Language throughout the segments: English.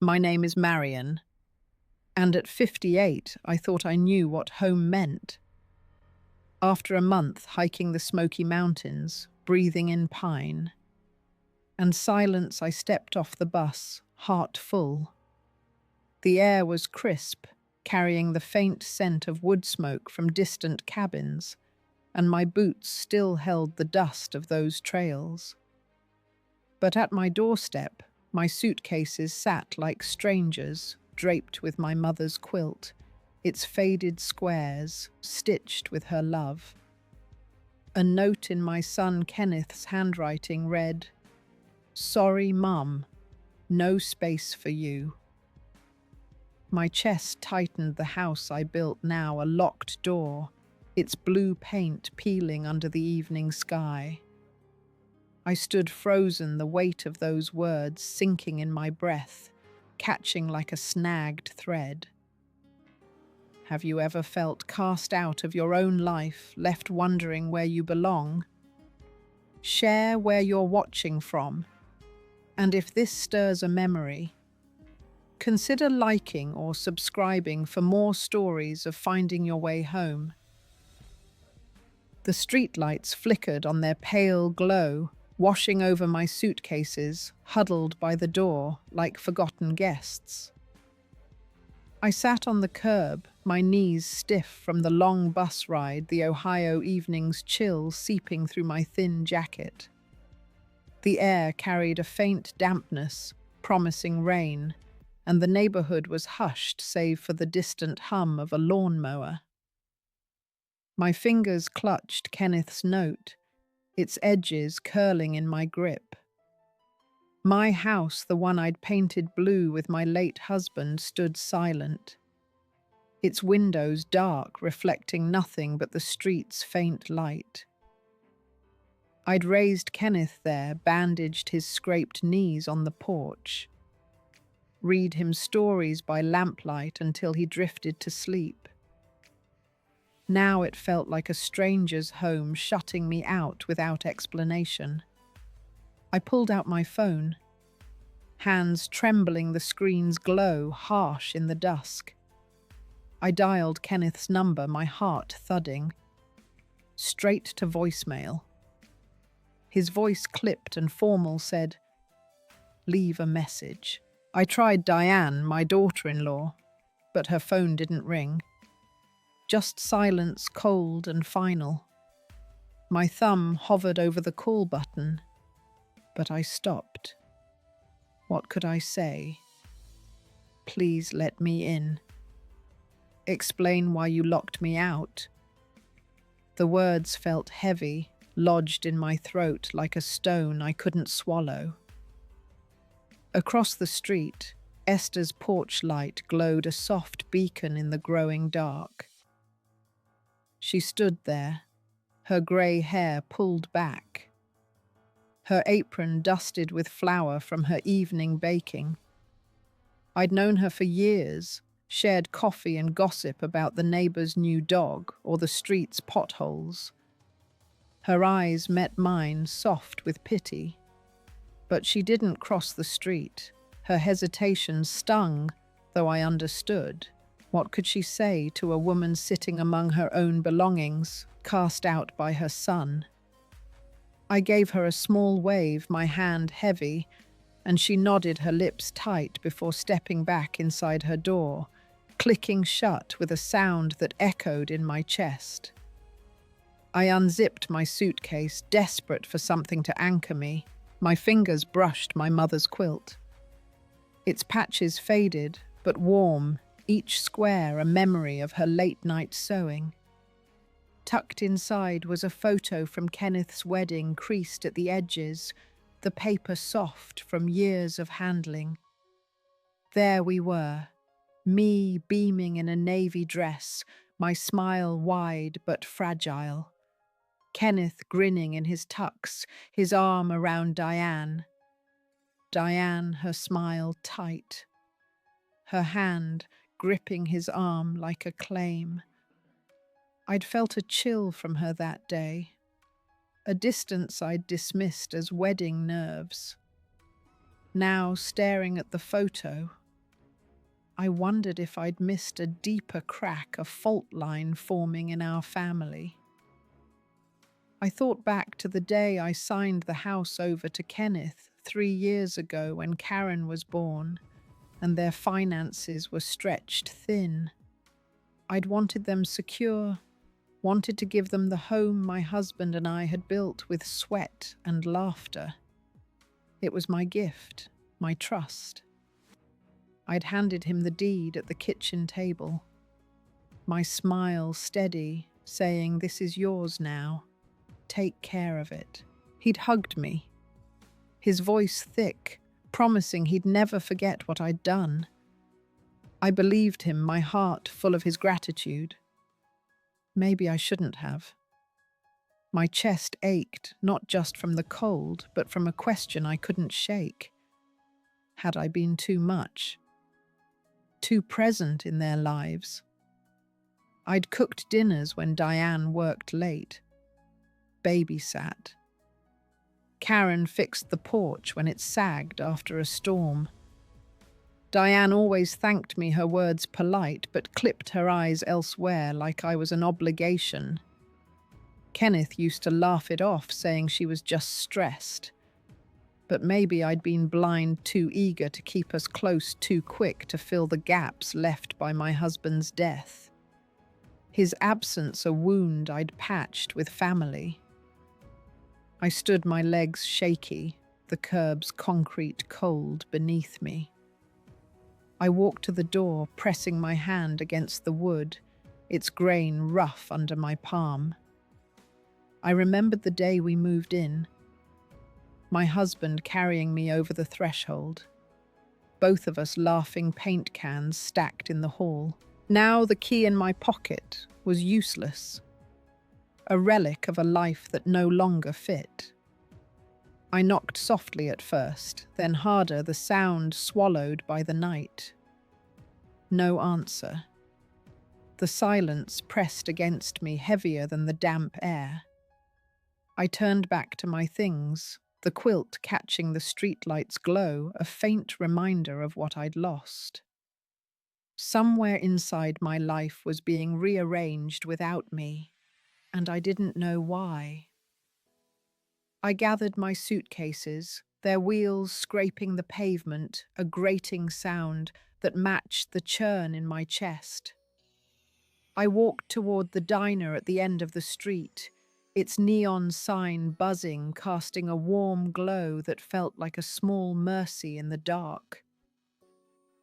My name is Marion, and at 58, I thought I knew what home meant. After a month hiking the Smoky Mountains, breathing in pine and silence, I stepped off the bus, heart full. The air was crisp, carrying the faint scent of wood smoke from distant cabins, and my boots still held the dust of those trails. But at my doorstep, my suitcases sat like strangers, draped with my mother's quilt, its faded squares stitched with her love. A note in my son Kenneth's handwriting read, "Sorry, Mum, no space for you." My chest tightened. The house I built, now a locked door, its blue paint peeling under the evening sky. I stood frozen, the weight of those words sinking in my breath, catching like a snagged thread. Have you ever felt cast out of your own life, left wondering where you belong? Share where you're watching from, and if this stirs a memory, consider liking or subscribing for more stories of finding your way home. The streetlights flickered on their pale glow, washing over my suitcases, huddled by the door like forgotten guests. I sat on the curb, my knees stiff from the long bus ride, the Ohio evening's chill seeping through my thin jacket. The air carried a faint dampness, promising rain, and the neighborhood was hushed save for the distant hum of a lawnmower. My fingers clutched Kenneth's note, its edges curling in my grip. My house, the one I'd painted blue with my late husband, stood silent, its windows dark, reflecting nothing but the street's faint light. I'd raised Kenneth there, bandaged his scraped knees on the porch, read him stories by lamplight until he drifted to sleep. Now it felt like a stranger's home, shutting me out without explanation. I pulled out my phone, hands trembling, the screen's glow harsh in the dusk. I dialed Kenneth's number, my heart thudding. Straight to voicemail. His voice, clipped and formal, said, "Leave a message." I tried Diane, my daughter-in-law, but her phone didn't ring. Just silence, cold and final. My thumb hovered over the call button, but I stopped. What could I say? Please let me in. Explain why you locked me out. The words felt heavy, lodged in my throat like a stone I couldn't swallow. Across the street, Esther's porch light glowed a soft beacon in the growing dark. She stood there, her grey hair pulled back, her apron dusted with flour from her evening baking. I'd known her for years, shared coffee and gossip about the neighbor's new dog or the street's potholes. Her eyes met mine, soft with pity. But she didn't cross the street. Her hesitation stung, though I understood. What could she say to a woman sitting among her own belongings, cast out by her son? I gave her a small wave, my hand heavy, and she nodded, her lips tight, before stepping back inside her door, clicking shut with a sound that echoed in my chest. I unzipped my suitcase, desperate for something to anchor me. My fingers brushed my mother's quilt. Its patches faded, but warm, each square a memory of her late-night sewing. Tucked inside was a photo from Kenneth's wedding, creased at the edges, the paper soft from years of handling. There we were, me beaming in a navy dress, my smile wide but fragile. Kenneth grinning in his tux, his arm around Diane. Diane, her smile tight, her hand gripping his arm like a claim. I'd felt a chill from her that day, a distance I'd dismissed as wedding nerves. Now, staring at the photo, I wondered if I'd missed a deeper crack, a fault line forming in our family. I thought back to the day I signed the house over to Kenneth 3 years ago when Karen was born and their finances were stretched thin. I'd wanted them secure, wanted to give them the home my husband and I had built with sweat and laughter. It was my gift, my trust. I'd handed him the deed at the kitchen table, my smile steady, saying, "This is yours now. Take care of it." He'd hugged me, his voice thick, promising he'd never forget what I'd done. I believed him, my heart full of his gratitude. Maybe I shouldn't have. My chest ached, not just from the cold, but from a question I couldn't shake. Had I been too much? Too present in their lives? I'd cooked dinners when Diane worked late, babysat. Karen fixed the porch when it sagged after a storm. Diane always thanked me, her words polite, but clipped her eyes elsewhere like I was an obligation. Kenneth used to laugh it off, saying she was just stressed. But maybe I'd been blind, too eager to keep us close too quick to fill the gaps left by my husband's death. His absence a wound I'd patched with family. I stood, my legs shaky, the curb's concrete cold beneath me. I walked to the door, pressing my hand against the wood, its grain rough under my palm. I remembered the day we moved in, my husband carrying me over the threshold, both of us laughing, paint cans stacked in the hall. Now the key in my pocket was useless, a relic of a life that no longer fit. I knocked softly at first, then harder, the sound swallowed by the night. No answer. The silence pressed against me, heavier than the damp air. I turned back to my things, the quilt catching the streetlight's glow, a faint reminder of what I'd lost. Somewhere inside my life was being rearranged without me, and I didn't know why. I gathered my suitcases, their wheels scraping the pavement, a grating sound that matched the churn in my chest. I walked toward the diner at the end of the street, its neon sign buzzing, casting a warm glow that felt like a small mercy in the dark.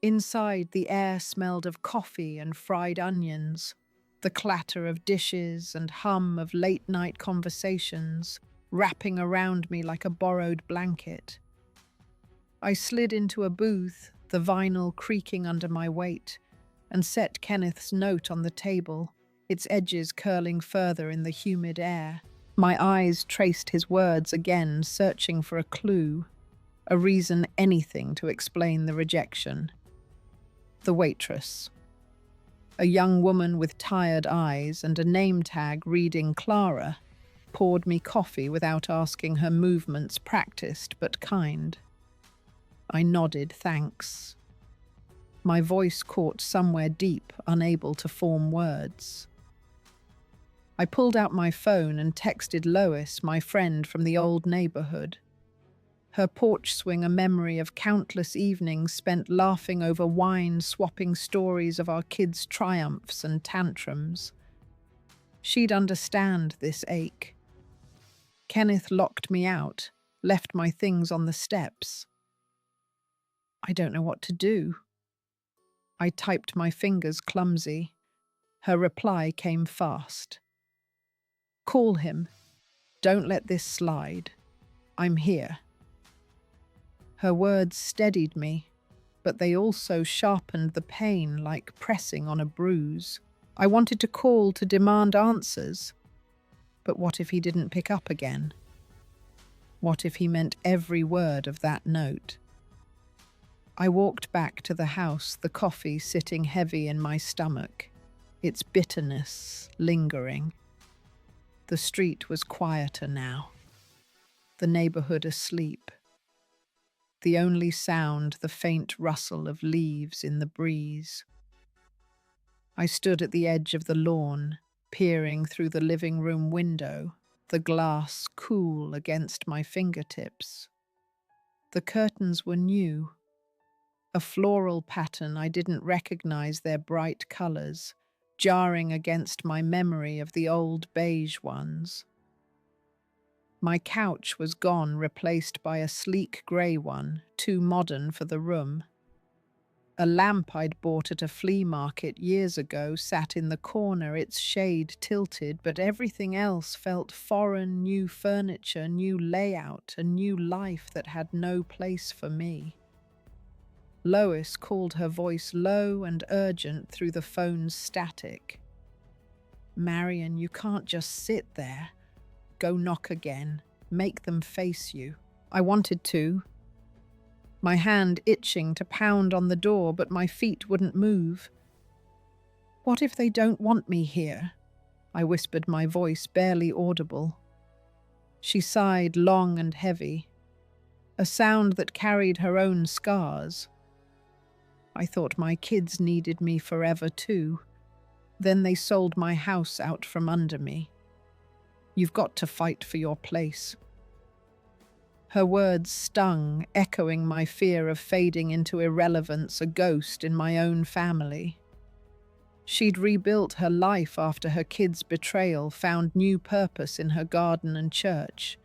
Inside, the air smelled of coffee and fried onions, the clatter of dishes and hum of late-night conversations wrapping around me like a borrowed blanket. I slid into a booth, the vinyl creaking under my weight, and set Kenneth's note on the table, its edges curling further in the humid air. My eyes traced his words again, searching for a clue, a reason, anything to explain the rejection. The waitress. A young woman with tired eyes and a name tag reading Clara poured me coffee without asking, her movements practiced but kind. I nodded thanks. My voice caught somewhere deep, unable to form words. I pulled out my phone and texted Lois, my friend from the old neighborhood. Her porch swing a memory of countless evenings spent laughing over wine, swapping stories of our kids' triumphs and tantrums. She'd understand this ache. Kenneth locked me out, left my things on the steps. I don't know what to do. I typed, my fingers clumsy. Her reply came fast. Call him. Don't let this slide. I'm here. Her words steadied me, but they also sharpened the pain like pressing on a bruise. I wanted to call to demand answers, but what if he didn't pick up again? What if he meant every word of that note? I walked back to the house, the coffee sitting heavy in my stomach, its bitterness lingering. The street was quieter now, the neighborhood asleep. the only sound the faint rustle of leaves in the breeze. I stood at the edge of the lawn, peering through the living room window, the glass cool against my fingertips. The curtains were new, a floral pattern I didn't recognize their bright colors, jarring against my memory of the old beige ones. My couch was gone, replaced by a sleek grey one, too modern for the room. A lamp I'd bought at a flea market years ago sat in the corner, its shade tilted, but everything else felt foreign, new furniture, new layout, a new life that had no place for me. Lois called, her voice low and urgent through the phone's static. "Marian, you can't just sit there. Go knock again. Make them face you." I wanted to, my hand itching to pound on the door, but my feet wouldn't move. "What if they don't want me here?" I whispered, my voice barely audible. She sighed long and heavy, a sound that carried her own scars. I thought my kids needed me forever too. Then they sold my house out from under me. "You've got to fight for your place." Her words stung, echoing my fear of fading into irrelevance, a ghost in my own family. She'd rebuilt her life after her kids' betrayal, found new purpose in her garden and church.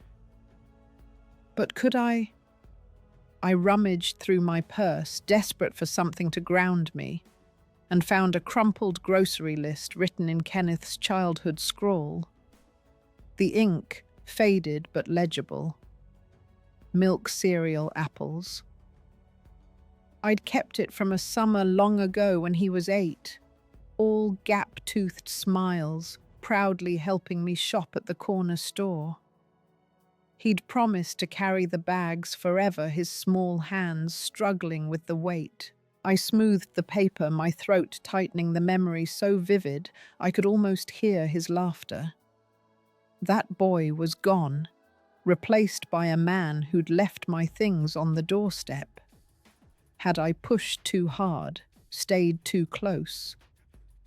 But could I? I rummaged through my purse, desperate for something to ground me, and found a crumpled grocery list written in Kenneth's childhood scrawl. The ink, faded but legible. Milk cereal apples. I'd kept it from a summer long ago when he was 8, all gap-toothed smiles, proudly helping me shop at the corner store. He'd promised to carry the bags forever, his small hands struggling with the weight. I smoothed the paper, my throat tightening, the memory so vivid I could almost hear his laughter. That boy was gone, replaced by a man who'd left my things on the doorstep. Had I pushed too hard, stayed too close?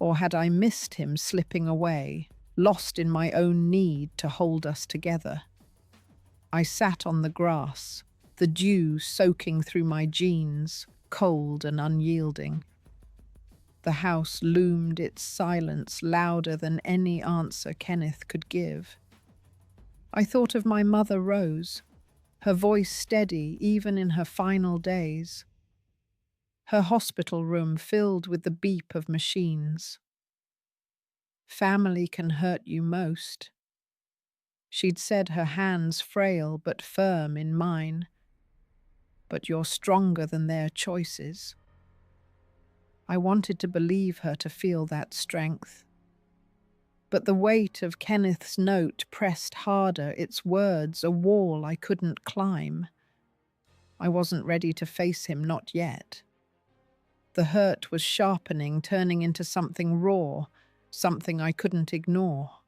Or had I missed him slipping away, lost in my own need to hold us together? I sat on the grass, the dew soaking through my jeans, cold and unyielding. The house loomed, its silence louder than any answer Kenneth could give. I thought of my mother, Rose, her voice steady even in her final days. Her hospital room filled with the beep of machines. "Family can hurt you most." She'd said, her hands frail but firm in mine. "But you're stronger than their choices." I wanted to believe her, to feel that strength. But the weight of Kenneth's note pressed harder, its words a wall I couldn't climb. I wasn't ready to face him, not yet. The hurt was sharpening, turning into something raw, something I couldn't ignore.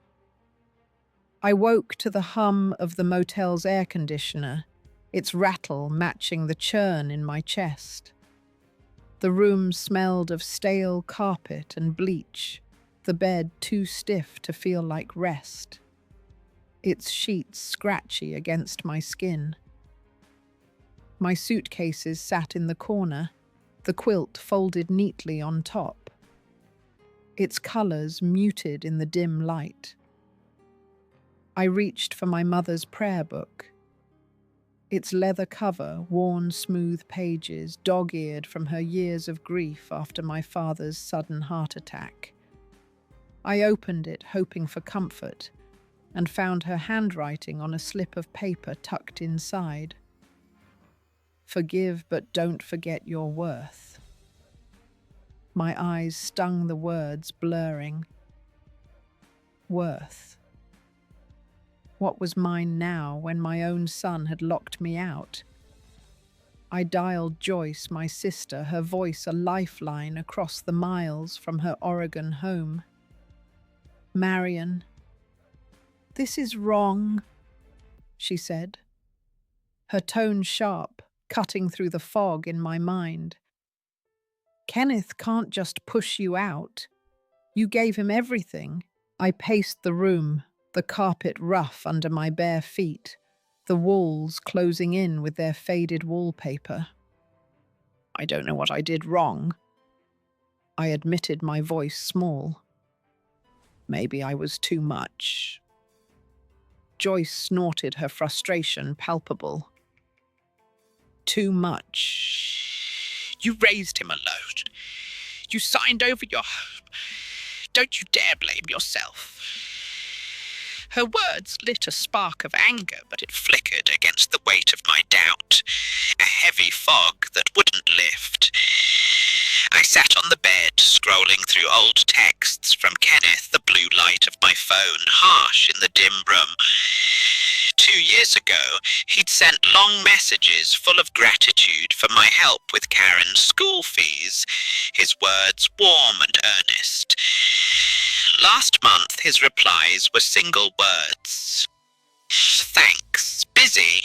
I woke to the hum of the motel's air conditioner, its rattle matching the churn in my chest. The room smelled of stale carpet and bleach, the bed too stiff to feel like rest, its sheets scratchy against my skin. My suitcases sat in the corner, the quilt folded neatly on top, its colors muted in the dim light. I reached for my mother's prayer book. Its leather cover, worn smooth pages, dog-eared from her years of grief after my father's sudden heart attack. I opened it, hoping for comfort, and found her handwriting on a slip of paper tucked inside. "Forgive, but don't forget your worth." My eyes stung, the words blurring. Worth. What was mine now when my own son had locked me out? I dialed Joyce, my sister, her voice a lifeline across the miles from her Oregon home. "Marian, this is wrong," she said, her tone sharp, cutting through the fog in my mind. Kenneth can't just push you out. You gave him everything. I paced the room, the carpet rough under my bare feet, the walls closing in with their faded wallpaper. I don't know what I did wrong. I admitted, my voice small. Maybe I was too much. Joyce snorted, her frustration palpable. Too much. You raised him alone. You signed over your home. Don't you dare blame yourself. Her words lit a spark of anger, but it flickered against the weight of my doubt, a heavy fog that wouldn't lift. I sat on the bed, scrolling through old texts from Kenneth, the blue light of my phone harsh in the dim room. 2 years ago, he'd sent long messages full of gratitude for my help with Karen's school fees, his words warm and earnest. Last month, his replies were single words. Thanks, busy.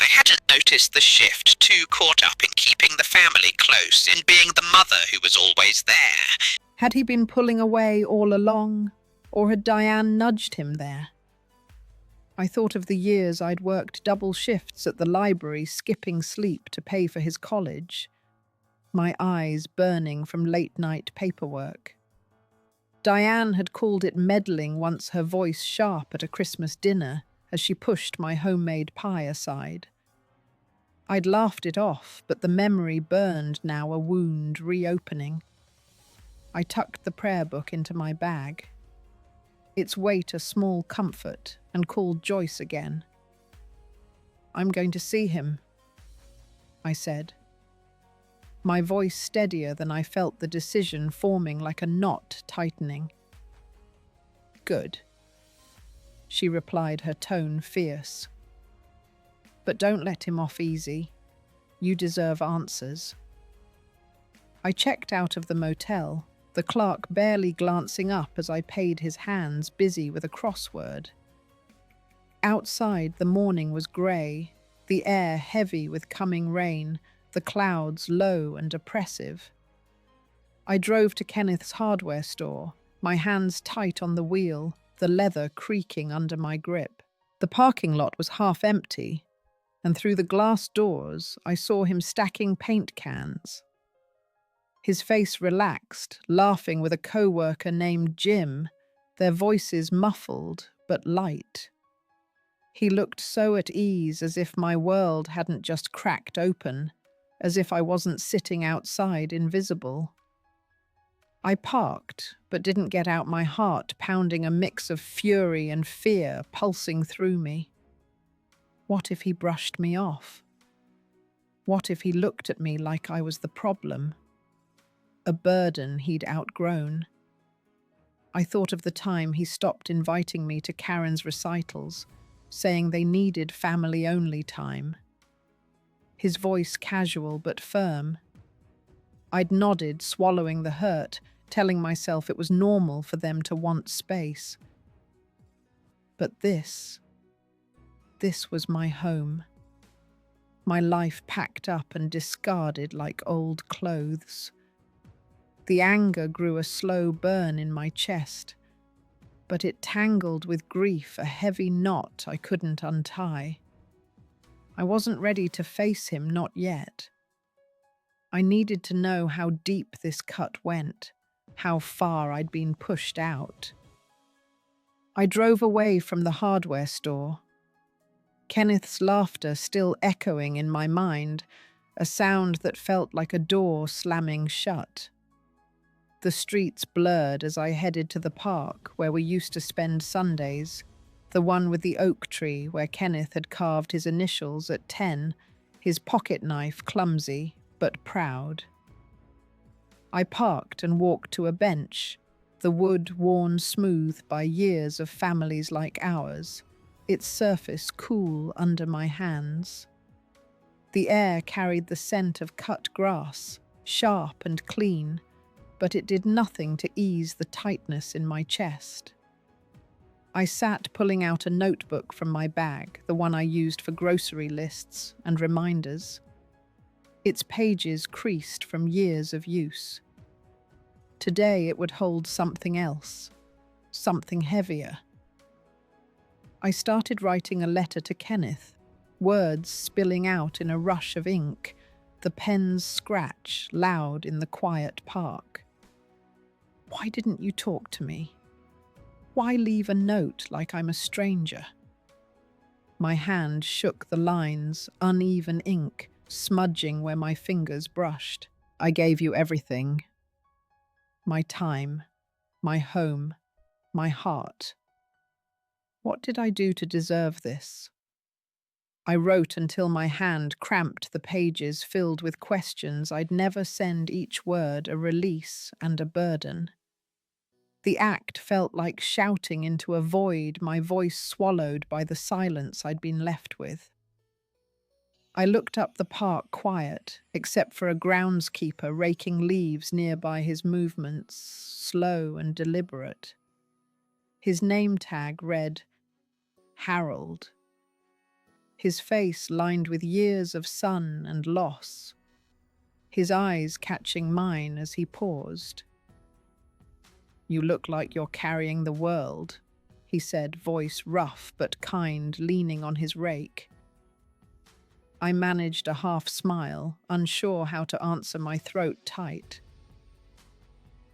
I hadn't noticed the shift, too caught up in keeping the family close, in being the mother who was always there. Had he been pulling away all along, or had Diane nudged him there? I thought of the years I'd worked double shifts at the library, skipping sleep to pay for his college, my eyes burning from late-night paperwork. Diane had called it meddling once, her voice sharp at a Christmas dinner as she pushed my homemade pie aside. I'd laughed it off, but the memory burned now, a wound reopening. I tucked the prayer book into my bag, its weight a small comfort, and called Joyce again. I'm going to see him, I said, my voice steadier than I felt the decision forming like a knot tightening. Good, she replied, her tone fierce. But don't let him off easy. You deserve answers. I checked out of the motel, the clerk barely glancing up as I paid his hands, busy with a crossword. Outside, the morning was grey, the air heavy with coming rain, the clouds low and oppressive. I drove to Kenneth's hardware store, my hands tight on the wheel, the leather creaking under my grip. The parking lot was half empty, and through the glass doors I saw him stacking paint cans. His face relaxed, laughing with a co-worker named Jim, their voices muffled but light. He looked so at ease, as if my world hadn't just cracked open, as if I wasn't sitting outside invisible. I parked, but didn't get out, my heart pounding, a mix of fury and fear pulsing through me. What if he brushed me off? What if he looked at me like I was the problem? A burden he'd outgrown. I thought of the time he stopped inviting me to Karen's recitals, saying they needed family-only time. His voice casual but firm. I'd nodded, swallowing the hurt, telling myself it was normal for them to want space. But this was my home. My life packed up and discarded like old clothes. The anger grew a slow burn in my chest, but it tangled with grief, a heavy knot I couldn't untie. I wasn't ready to face him, not yet. I needed to know how deep this cut went, how far I'd been pushed out. I drove away from the hardware store, Kenneth's laughter still echoing in my mind, a sound that felt like a door slamming shut. The streets blurred as I headed to the park where we used to spend Sundays, the one with the oak tree where Kenneth had carved his initials at 10, his pocket knife clumsy but proud. I parked and walked to a bench, the wood worn smooth by years of families like ours, its surface cool under my hands. The air carried the scent of cut grass, sharp and clean, but it did nothing to ease the tightness in my chest. I sat pulling out a notebook from my bag, the one I used for grocery lists and reminders. Its pages creased from years of use. Today it would hold something else, something heavier. I started writing a letter to Kenneth, words spilling out in a rush of ink, the pen's scratch loud in the quiet park. Why didn't you talk to me? Why leave a note like I'm a stranger? My hand shook the lines, uneven ink, smudging where my fingers brushed. I gave you everything. My time, my home, my heart. What did I do to deserve this? I wrote until my hand cramped the pages filled with questions I'd never send, each word a release and a burden. The act felt like shouting into a void, my voice swallowed by the silence I'd been left with. I looked up the park quiet, except for a groundskeeper raking leaves nearby, his movements slow and deliberate. His name tag read, Harold. His face lined with years of sun and loss, his eyes catching mine as he paused. You look like you're carrying the world, he said, voice rough but kind, leaning on his rake. I managed a half smile, unsure how to answer, my throat tight.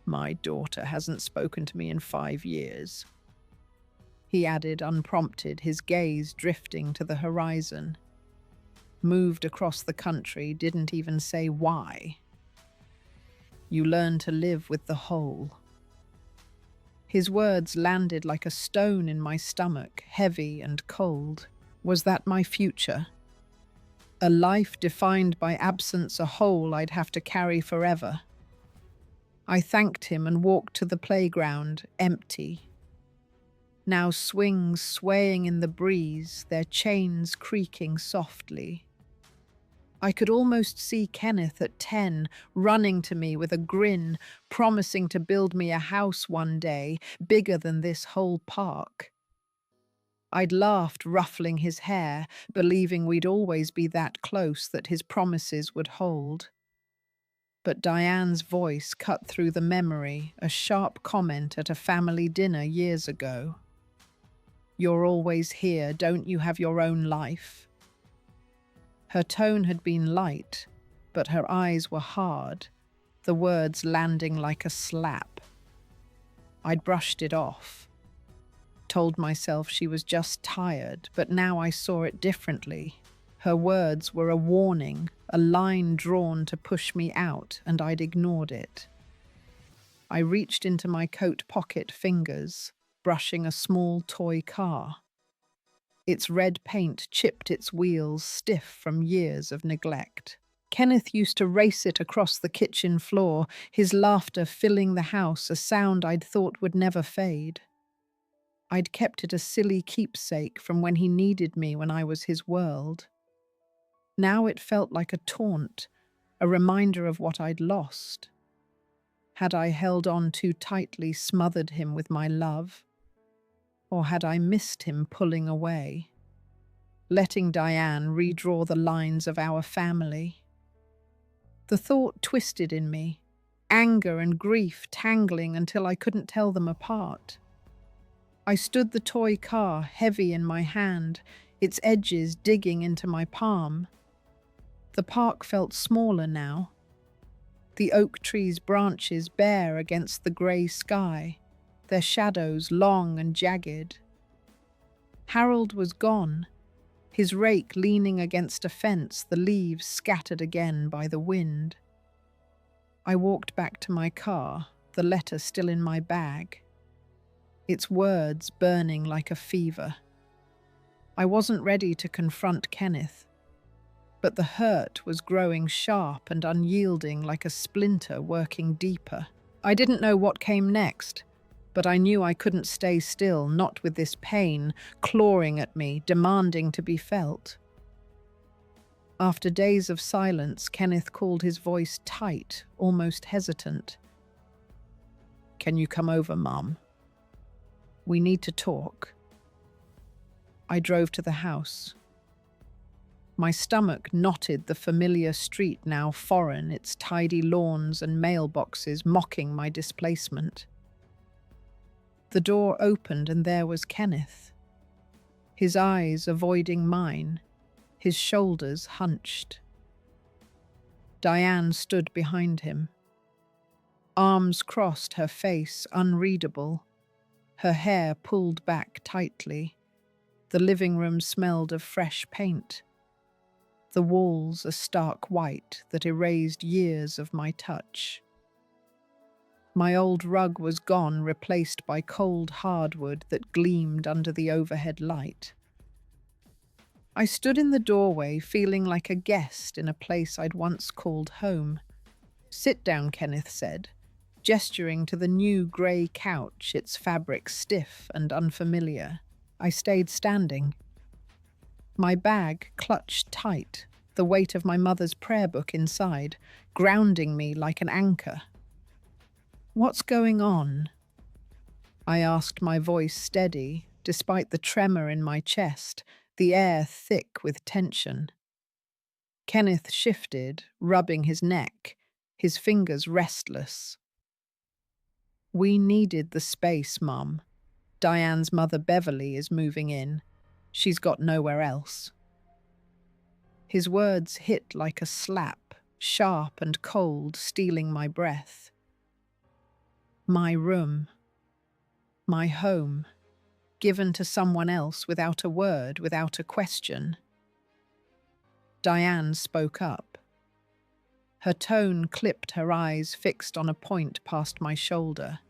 My daughter hasn't spoken to me in 5 years. He added, unprompted, his gaze drifting to the horizon. Moved across the country, didn't even say why. You learn to live with the whole. His words landed like a stone in my stomach, heavy and cold. Was that my future? A life defined by absence, a hole I'd have to carry forever. I thanked him and walked to the playground, empty. Now swings swaying in the breeze, their chains creaking softly. I could almost see Kenneth at 10, running to me with a grin, promising to build me a house one day, bigger than this whole park. I'd laughed, ruffling his hair, believing we'd always be that close, that his promises would hold. But Diane's voice cut through the memory, a sharp comment at a family dinner years ago. You're always here, don't you have your own life? Her tone had been light, but her eyes were hard, the words landing like a slap. I'd brushed it off, told myself she was just tired, but now I saw it differently. Her words were a warning, a line drawn to push me out, and I'd ignored it. I reached into my coat pocket, fingers brushing a small toy car. Its red paint chipped its wheels, stiff from years of neglect. Kenneth used to race it across the kitchen floor, his laughter filling the house, a sound I'd thought would never fade. I'd kept it a silly keepsake from when he needed me, when I was his world. Now it felt like a taunt, a reminder of what I'd lost. Had I held on too tightly, smothered him with my love? Or had I missed him pulling away, letting Diane redraw the lines of our family? The thought twisted in me, anger and grief tangling until I couldn't tell them apart. I stood the toy car, heavy in my hand, its edges digging into my palm. The park felt smaller now, the oak tree's branches bare against the grey sky, their shadows long and jagged. Harold was gone, his rake leaning against a fence, the leaves scattered again by the wind. I walked back to my car, the letter still in my bag, its words burning like a fever. I wasn't ready to confront Kenneth, but the hurt was growing sharp and unyielding, like a splinter working deeper. I didn't know what came next, but I knew I couldn't stay still, not with this pain clawing at me, demanding to be felt. After days of silence, Kenneth called, his voice tight, almost hesitant. Can you come over, Mum? We need to talk. I drove to the house. My stomach knotted the familiar street, now foreign, its tidy lawns and mailboxes mocking my displacement. The door opened and there was Kenneth, his eyes avoiding mine, his shoulders hunched. Diane stood behind him. Arms crossed, her face unreadable, her hair pulled back tightly. The living room smelled of fresh paint. The walls a stark white that erased years of my touch. My old rug was gone, replaced by cold hardwood that gleamed under the overhead light. I stood in the doorway, feeling like a guest in a place I'd once called home. "Sit down," Kenneth said, gesturing to the new grey couch, its fabric stiff and unfamiliar. I stayed standing. My bag clutched tight, the weight of my mother's prayer book inside, grounding me like an anchor. "What's going on?" I asked, my voice steady, despite the tremor in my chest, the air thick with tension. Kenneth shifted, rubbing his neck, his fingers restless. "We needed the space, Mum. Diane's mother Beverly is moving in. She's got nowhere else." His words hit like a slap, sharp and cold, stealing my breath. My room, my home, given to someone else without a word, without a question. Diane spoke up. Her tone clipped, her eyes fixed on a point past my shoulder.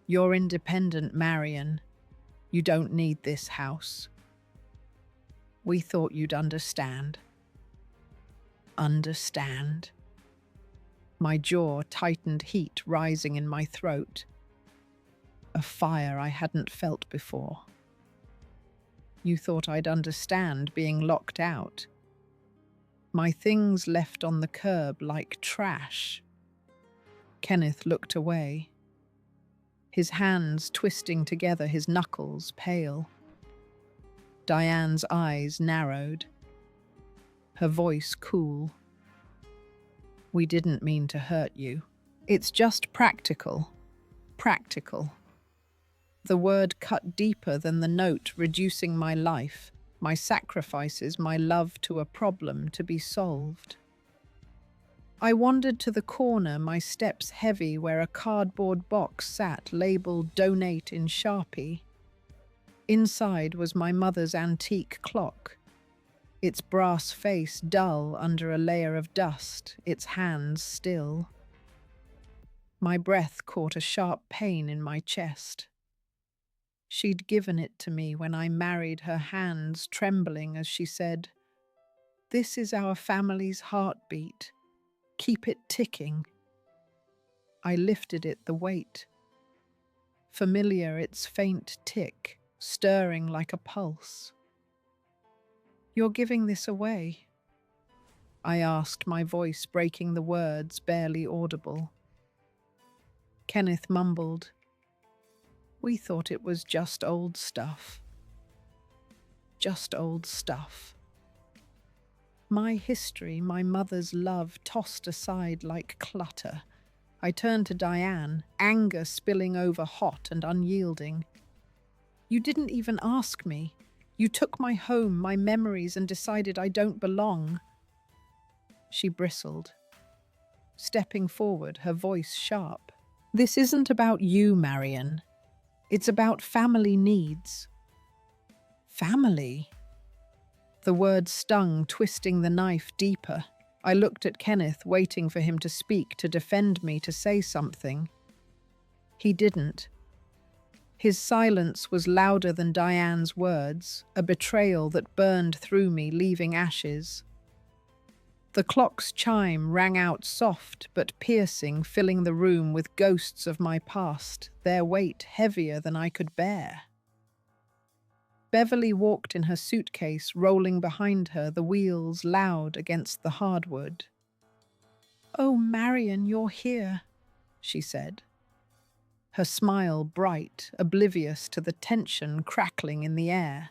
"You're independent, Marion. You don't need this house. We thought you'd understand." Understand? My jaw tightened, heat rising in my throat. A fire I hadn't felt before. "You thought I'd understand being locked out. My things left on the curb like trash." Kenneth looked away, his hands twisting together, his knuckles pale. Diane's eyes narrowed, her voice cool. "We didn't mean to hurt you. It's just practical. Practical." The word cut deeper than the note, reducing my life, my sacrifices, my love to a problem to be solved. I wandered to the corner, my steps heavy, where a cardboard box sat labeled "Donate" in Sharpie. Inside was my mother's antique clock, its brass face dull under a layer of dust, its hands still. My breath caught a sharp pain in my chest. She'd given it to me when I married, her hands trembling as she said, "This is our family's heartbeat. Keep it ticking." I lifted it, the weight. Familiar, its faint tick, stirring like a pulse. "You're giving this away?" I asked, my voice breaking the words, barely audible. Kenneth mumbled, "We thought it was just old stuff. Just old stuff." My history, my mother's love, tossed aside like clutter. I turned to Diane, anger spilling over, hot and unyielding. "You didn't even ask me. You took my home, my memories, and decided I don't belong." She bristled, stepping forward, her voice sharp. "This isn't about you, Marion. It's about family needs." Family? The word stung, twisting the knife deeper. I looked at Kenneth, waiting for him to speak, to defend me, to say something. He didn't. His silence was louder than Diane's words, a betrayal that burned through me, leaving ashes. The clock's chime rang out soft but piercing, filling the room with ghosts of my past, their weight heavier than I could bear. Beverly walked in her suitcase, rolling behind her, the wheels loud against the hardwood. "Oh, Marion, you're here," she said. her smile bright, oblivious to the tension crackling in the air.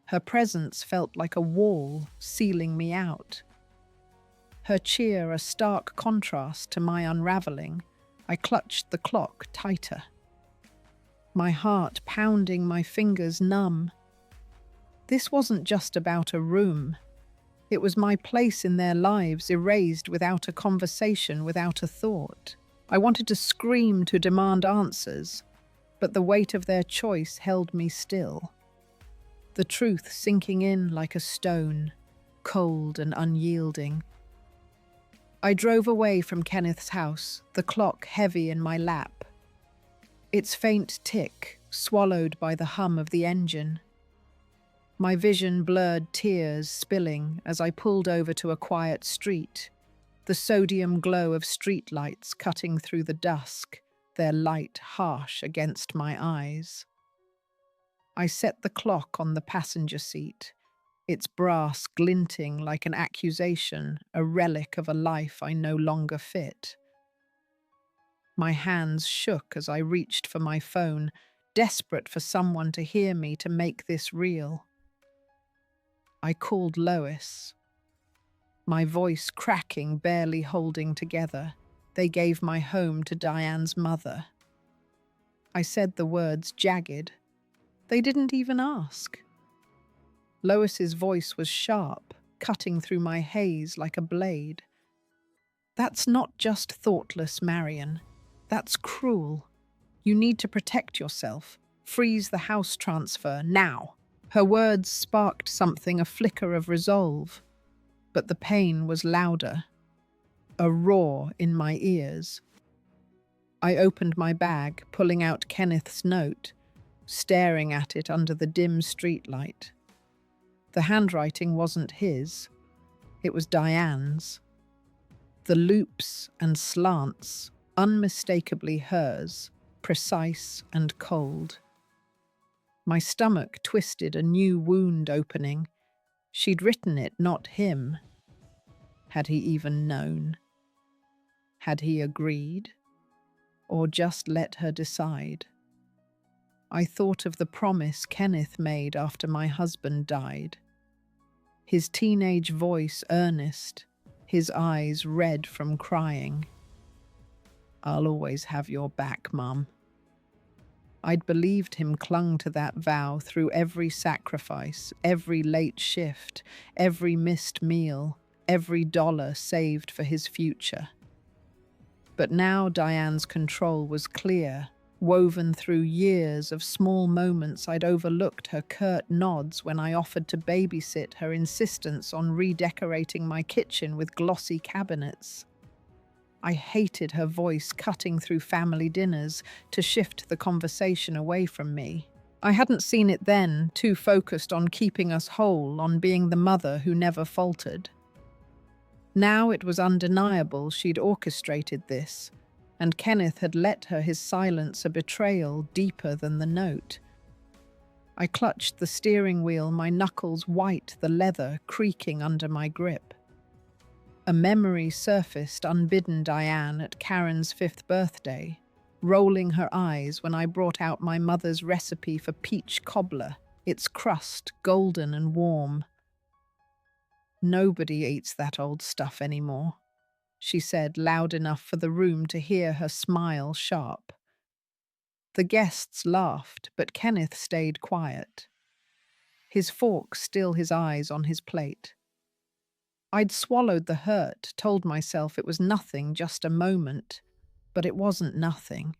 Her presence felt like a wall sealing me out. Her cheer a stark contrast to my unraveling. I clutched the clock tighter, my heart pounding, my fingers numb. This wasn't just about a room. It was my place in their lives, erased without a conversation, without a thought. I wanted to scream, to demand answers, but the weight of their choice held me still. The truth sinking in like a stone, cold and unyielding. I drove away from Kenneth's house, the clock heavy in my lap, its faint tick swallowed by the hum of the engine. My vision blurred, tears spilling as I pulled over to a quiet street, the sodium glow of streetlights cutting through the dusk, their light harsh against my eyes. I set the clock on the passenger seat, its brass glinting like an accusation, a relic of a life I no longer fit. My hands shook as I reached for my phone, desperate for someone to hear me, to make this real. I called Lois, my voice cracking, barely holding together. They gave my home to Diane's mother. I said the words jagged. They didn't even ask. Lois's voice was sharp, cutting through my haze like a blade. That's not just thoughtless, Marion. That's cruel. You need to protect yourself. Freeze the house transfer, now. Her words sparked something, a flicker of resolve. But the pain was louder, a roar in my ears. I opened my bag, pulling out Kenneth's note, staring at it under the dim streetlight. The handwriting wasn't his. It was Diane's. The loops and slants, unmistakably hers, precise and cold. My stomach twisted, a new wound opening. She'd written it, not him. Had he even known? Had he agreed? Or just let her decide? I thought of the promise Kenneth made after my husband died. His teenage voice earnest, his eyes red from crying. I'll always have your back, Mum. I'd believed him, clung to that vow through every sacrifice, every late shift, every missed meal, every dollar saved for his future. But now Diane's control was clear, woven through years of small moments I'd overlooked, her curt nods when I offered to babysit, her insistence on redecorating my kitchen with glossy cabinets. I hated her voice cutting through family dinners to shift the conversation away from me. I hadn't seen it then, too focused on keeping us whole, on being the mother who never faltered. Now it was undeniable she'd orchestrated this, and Kenneth had let her, his silence a betrayal deeper than the note. I clutched the steering wheel, my knuckles white, the leather creaking under my grip. A memory surfaced, unbidden, Diane at Karen's 5th birthday, rolling her eyes when I brought out my mother's recipe for peach cobbler, its crust golden and warm. Nobody eats that old stuff anymore, she said, loud enough for the room to hear, her smile sharp. The guests laughed, but Kenneth stayed quiet, his fork still, his eyes on his plate. I'd swallowed the hurt, told myself it was nothing, just a moment, but it wasn't nothing.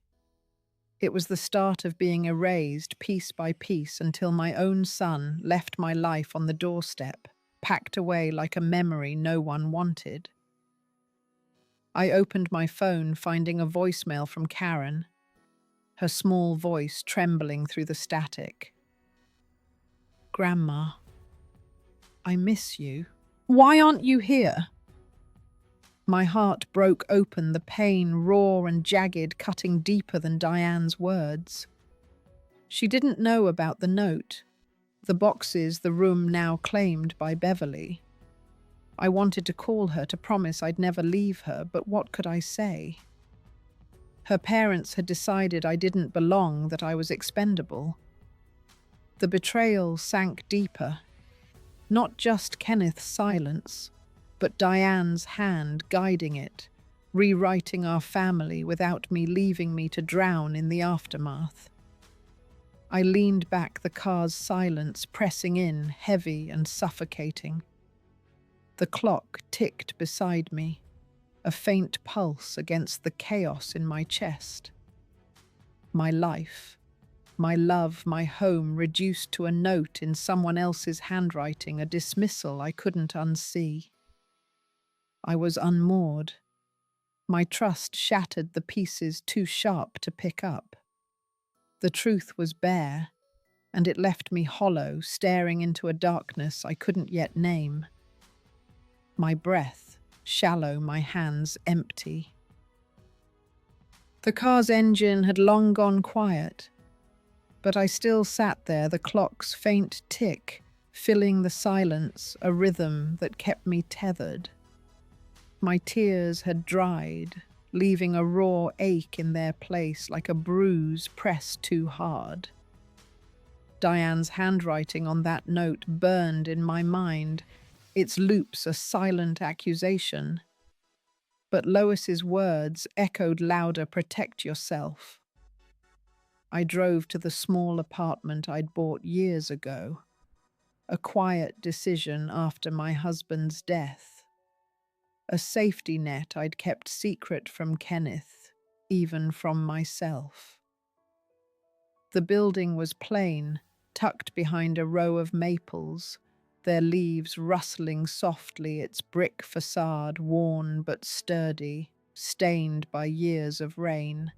It was the start of being erased piece by piece until my own son left my life on the doorstep, packed away like a memory no one wanted. I opened my phone, finding a voicemail from Karen, her small voice trembling through the static. Grandma, I miss you. Why aren't you here? My heart broke open, the pain raw and jagged, cutting deeper than Diane's words. She didn't know about the note, the boxes, the room now claimed by Beverly. I wanted to call her, to promise I'd never leave her, but what could I say? Her parents had decided I didn't belong, that I was expendable. The betrayal sank deeper. Not just Kenneth's silence, but Diane's hand guiding it, rewriting our family without me leaving me to drown in the aftermath. I leaned back, the car's silence pressing in, heavy and suffocating. The clock ticked beside me, a faint pulse against the chaos in my chest. My life, my love, my home reduced to a note in someone else's handwriting, a dismissal I couldn't unsee. I was unmoored. My trust shattered, the pieces too sharp to pick up. The truth was bare, and it left me hollow, staring into a darkness I couldn't yet name. My breath shallow, my hands empty. The car's engine had long gone quiet, but I still sat there, the clock's faint tick filling the silence, a rhythm that kept me tethered. My tears had dried, leaving a raw ache in their place, like a bruise pressed too hard. Diane's handwriting on that note burned in my mind, its loops a silent accusation. But Lois's words echoed louder, protect yourself. I drove to the small apartment I'd bought years ago, a quiet decision after my husband's death. A safety net I'd kept secret from Kenneth, even from myself. The building was plain, tucked behind a row of maples, their leaves rustling softly, its brick facade worn but sturdy, stained by years of rain.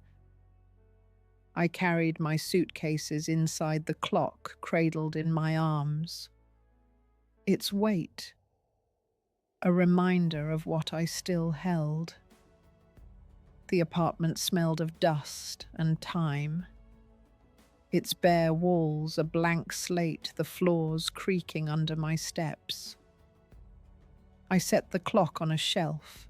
I carried my suitcases inside the clock, cradled in my arms. Its weight, a reminder of what I still held. The apartment smelled of dust and time. Its bare walls a blank slate, the floors creaking under my steps. I set the clock on a shelf.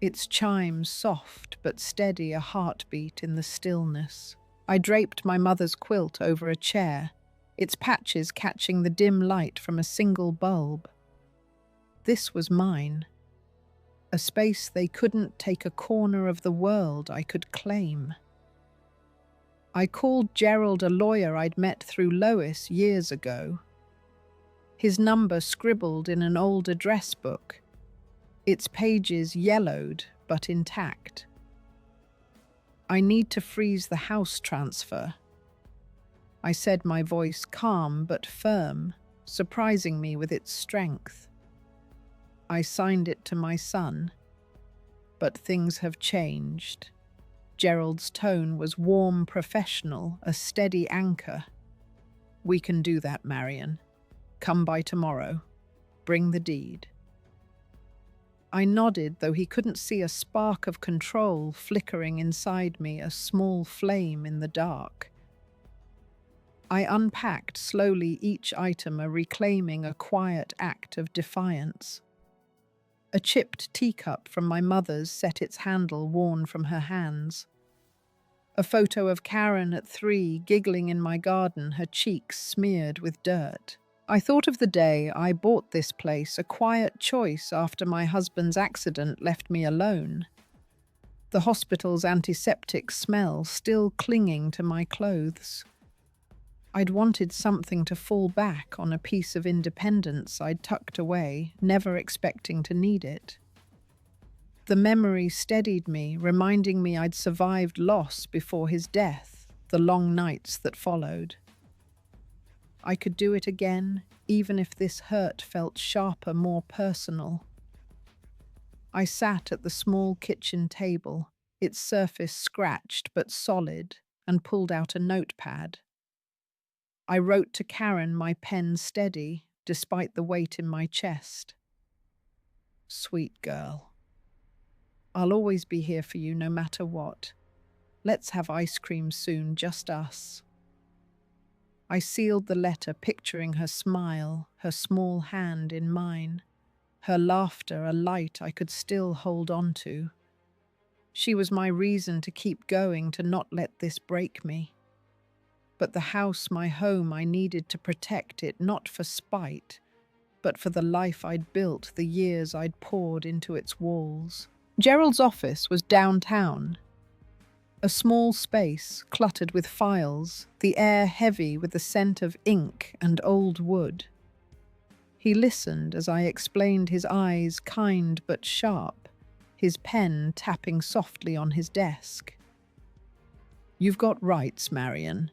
Its chimes soft but steady, a heartbeat in the stillness. I draped my mother's quilt over a chair, its patches catching the dim light from a single bulb. This was mine. A space they couldn't take, a corner of the world I could claim. I called Gerald, a lawyer I'd met through Lois years ago. His number scribbled in an old address book, its pages yellowed but intact. I need to freeze the house transfer. I said, my voice calm but firm, surprising me with its strength. I signed it to my son, but things have changed. Gerald's tone was warm, professional, a steady anchor. We can do that, Marion. Come by tomorrow. Bring the deed. I nodded, though he couldn't see, a spark of control flickering inside me, a small flame in the dark. I unpacked slowly, each item a reclaiming, a quiet act of defiance. A chipped teacup from my mother's set its handle worn from her hands. A photo of Karen at 3, giggling in my garden, her cheeks smeared with dirt. I thought of the day I bought this place, a quiet choice after my husband's accident left me alone. The hospital's antiseptic smell still clinging to my clothes. I'd wanted something to fall back on, a piece of independence I'd tucked away, never expecting to need it. The memory steadied me, reminding me I'd survived loss before his death, the long nights that followed. I could do it again, even if this hurt felt sharper, more personal. I sat at the small kitchen table, its surface scratched but solid, and pulled out a notepad. I wrote to Karen, my pen steady, despite the weight in my chest. Sweet girl. I'll always be here for you no matter what. Let's have ice cream soon, just us. I sealed the letter, picturing her smile, her small hand in mine, her laughter a light I could still hold on to. She was my reason to keep going, to not let this break me. But the house, my home, I needed to protect it, not for spite, but for the life I'd built, the years I'd poured into its walls. Gerald's office was downtown, a small space cluttered with files, the air heavy with the scent of ink and old wood. He listened as I explained, his eyes kind but sharp, his pen tapping softly on his desk. "You've got rights, Marion.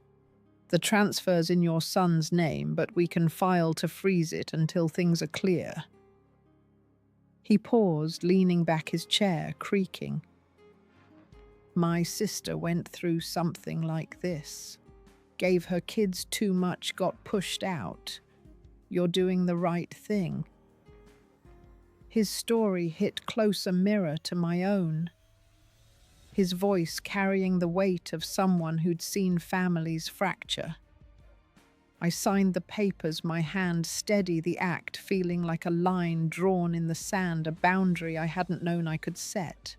The transfer's in your son's name, but we can file to freeze it until things are clear." He paused, leaning back his chair, creaking. "My sister went through something like this. Gave her kids too much, got pushed out. You're doing the right thing." His story hit close, a mirror to my own. His voice carrying the weight of someone who'd seen families fracture. I signed the papers, my hand steady, the act feeling like a line drawn in the sand, a boundary I hadn't known I could set.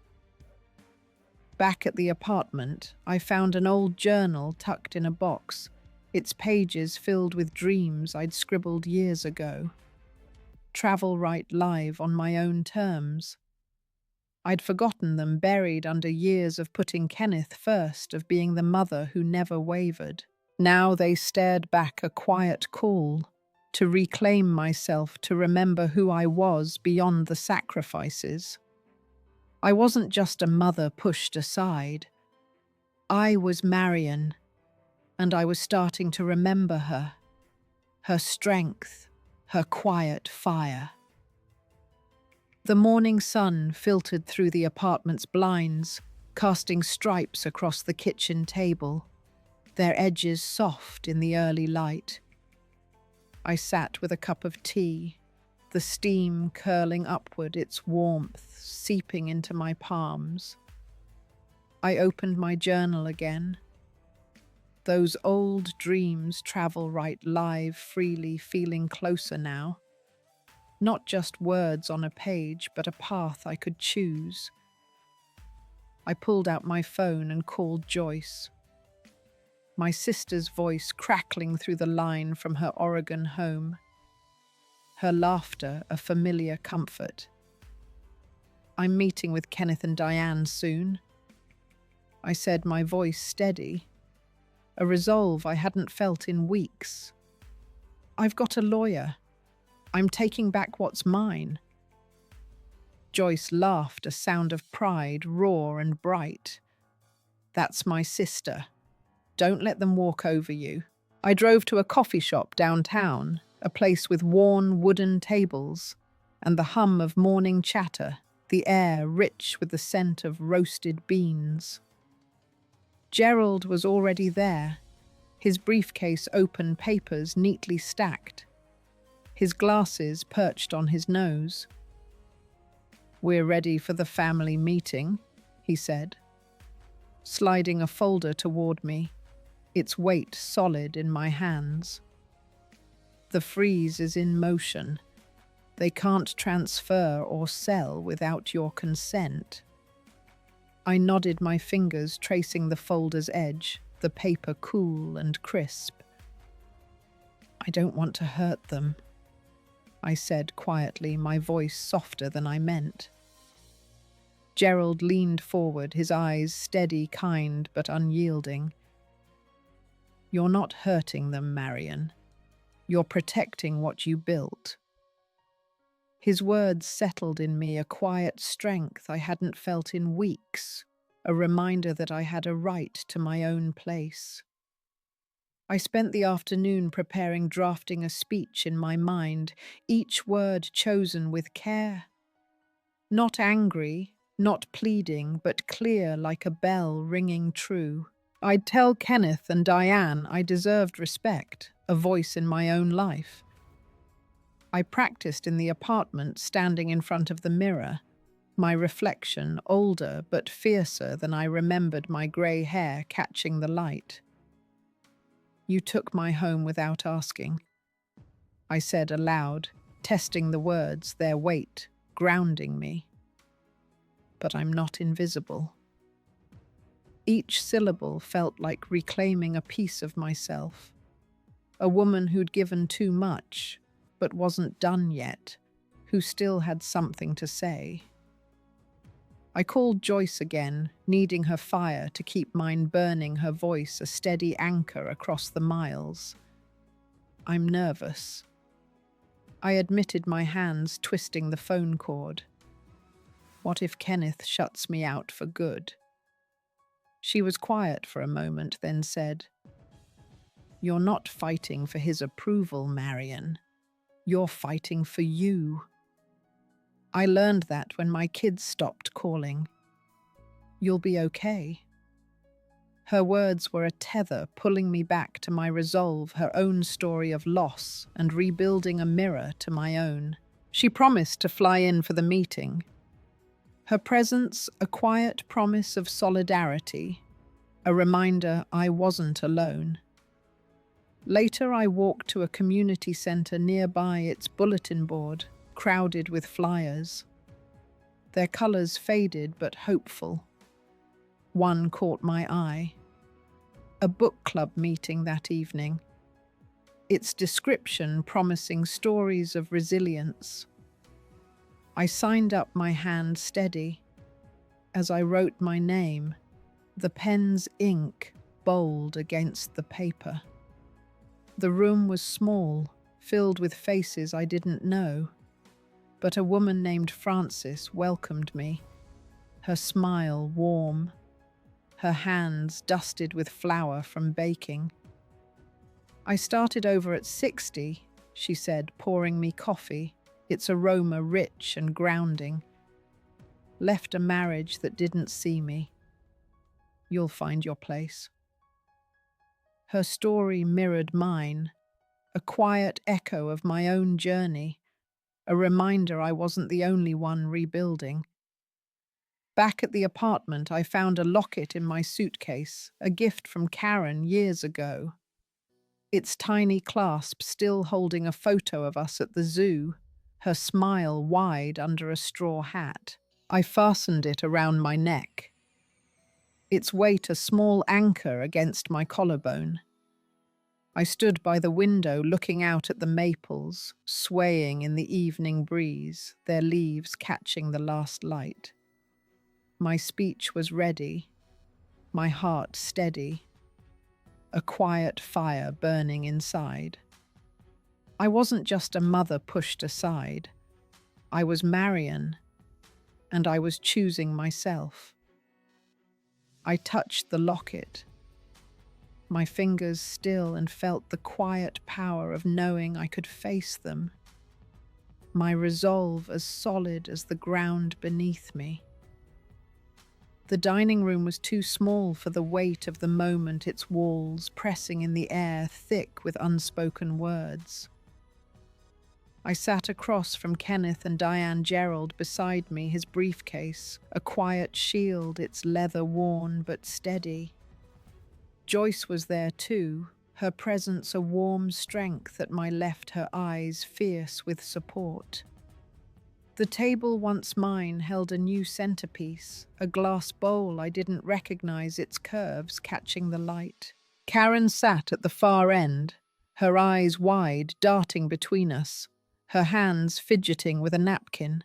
Back at the apartment, I found an old journal tucked in a box, its pages filled with dreams I'd scribbled years ago. Travel right live on my own terms. I'd forgotten them, buried under years of putting Kenneth first, of being the mother who never wavered. Now they stared back, a quiet call to reclaim myself, to remember who I was beyond the sacrifices. I wasn't just a mother pushed aside. I was Marion, and I was starting to remember her, her strength, her quiet fire. The morning sun filtered through the apartment's blinds, casting stripes across the kitchen table, their edges soft in the early light. I sat with a cup of tea, the steam curling upward, its warmth seeping into my palms. I opened my journal again. Those old dreams travel right live, freely, feeling closer now. Not just words on a page, but a path I could choose. I pulled out my phone and called Joyce. My sister's voice crackling through the line from her Oregon home. Her laughter a familiar comfort. "I'm meeting with Kenneth and Diane soon," I said, my voice steady, a resolve I hadn't felt in weeks. "I've got a lawyer. I'm taking back what's mine." Joyce laughed, a sound of pride, raw and bright. "That's my sister. Don't let them walk over you." I drove to a coffee shop downtown, a place with worn wooden tables and the hum of morning chatter, the air rich with the scent of roasted beans. Gerald was already there, his briefcase open, papers neatly stacked, his glasses perched on his nose. "We're ready for the family meeting," he said, sliding a folder toward me, its weight solid in my hands. "The freeze is in motion. They can't transfer or sell without your consent." I nodded, my fingers tracing the folder's edge, the paper cool and crisp. "I don't want to hurt them," I said quietly, my voice softer than I meant. Gerald leaned forward, his eyes steady, kind, but unyielding. "You're not hurting them, Marion. You're protecting what you built." His words settled in me, a quiet strength I hadn't felt in weeks, a reminder that I had a right to my own place. I spent the afternoon preparing, drafting a speech in my mind, each word chosen with care. Not angry, not pleading, but clear like a bell ringing true. I'd tell Kenneth and Diane I deserved respect, a voice in my own life. I practiced in the apartment, standing in front of the mirror, my reflection older but fiercer than I remembered, my grey hair catching the light. "You took my home without asking," I said aloud, testing the words, their weight, grounding me. "But I'm not invisible." Each syllable felt like reclaiming a piece of myself. A woman who'd given too much, but wasn't done yet, who still had something to say. I called Joyce again, needing her fire to keep mine burning, her voice a steady anchor across the miles. I'm nervous. I admitted, my hands twisting the phone cord. What if Kenneth shuts me out for good? She was quiet for a moment, then said, You're not fighting for his approval, Marion. You're fighting for you. I learned that when my kids stopped calling. You'll be okay. Her words were a tether pulling me back to my resolve, her own story of loss and rebuilding, a mirror to my own. She promised to fly in for the meeting. Her presence, a quiet promise of solidarity, a reminder I wasn't alone. Later, I walked to a community center nearby, its bulletin board crowded with flyers. Their colors faded but hopeful. One caught my eye. A book club meeting that evening. Its description promising stories of resilience. I signed up, my hand steady. As I wrote my name, the pen's ink bold against the paper. The room was small, filled with faces I didn't know, but a woman named Frances welcomed me, her smile warm, her hands dusted with flour from baking. I started over at 60, she said, pouring me coffee, its aroma rich and grounding. Left a marriage that didn't see me. You'll find your place. Her story mirrored mine, a quiet echo of my own journey, a reminder I wasn't the only one rebuilding. Back at the apartment, I found a locket in my suitcase, a gift from Karen years ago. Its tiny clasp still holding a photo of us at the zoo, her smile wide under a straw hat. I fastened it around my neck, its weight a small anchor against my collarbone. I stood by the window looking out at the maples, swaying in the evening breeze, their leaves catching the last light. My speech was ready, my heart steady, a quiet fire burning inside. I wasn't just a mother pushed aside. I was Marion, and I was choosing myself. I touched the locket, my fingers still, and felt the quiet power of knowing I could face them, my resolve as solid as the ground beneath me. The dining room was too small for the weight of the moment, its walls pressing in the air, thick with unspoken words. I sat across from Kenneth and Diane Gerald, beside me, his briefcase, a quiet shield, its leather worn but steady. Joyce was there too, her presence a warm strength at my left, her eyes fierce with support. The table once mine held a new centerpiece, a glass bowl I didn't recognize, its curves catching the light. Karen sat at the far end, her eyes wide, darting between us, her hands fidgeting with a napkin.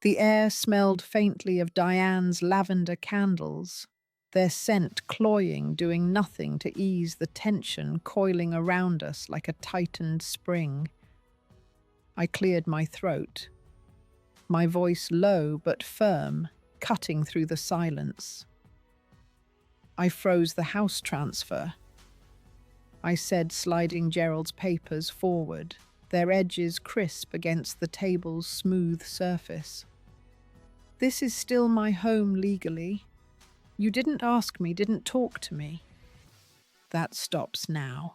The air smelled faintly of Diane's lavender candles, their scent cloying, doing nothing to ease the tension coiling around us like a tightened spring. I cleared my throat, my voice low but firm, cutting through the silence. I froze the house transfer, I said, sliding Gerald's papers forward, their edges crisp against the table's smooth surface. This is still my home legally. You didn't ask me, didn't talk to me. That stops now.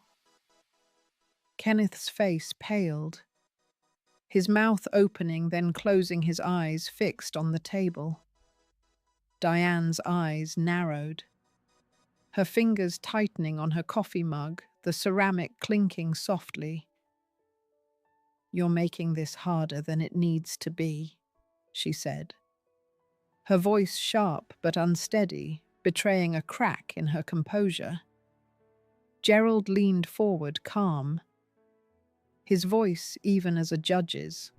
Kenneth's face paled, his mouth opening, then closing, his eyes fixed on the table. Diane's eyes narrowed, her fingers tightening on her coffee mug, the ceramic clinking softly. You're making this harder than it needs to be, she said. Her voice sharp but unsteady, betraying a crack in her composure. Gerald leaned forward, calm, his voice even as a judge's.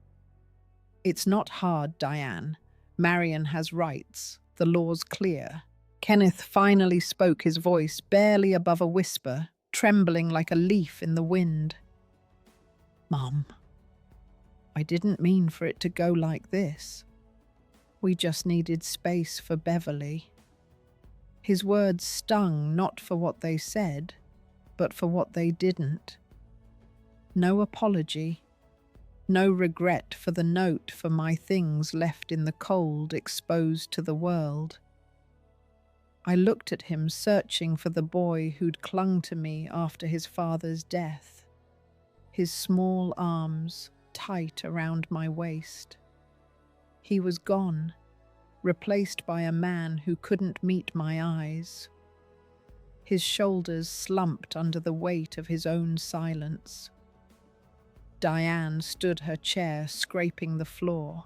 "It's not hard, Diane. Marion has rights. The law's clear." Kenneth finally spoke, his voice barely above a whisper, trembling like a leaf in the wind. "Mom, I didn't mean for it to go like this. We just needed space for Beverly." His words stung not for what they said, but for what they didn't. No apology, no regret for the note for my things left in the cold, exposed to the world. I looked at him, searching for the boy who'd clung to me after his father's death, his small arms tight around my waist. He was gone, replaced by a man who couldn't meet my eyes. His shoulders slumped under the weight of his own silence. Diane stood her chair, scraping the floor.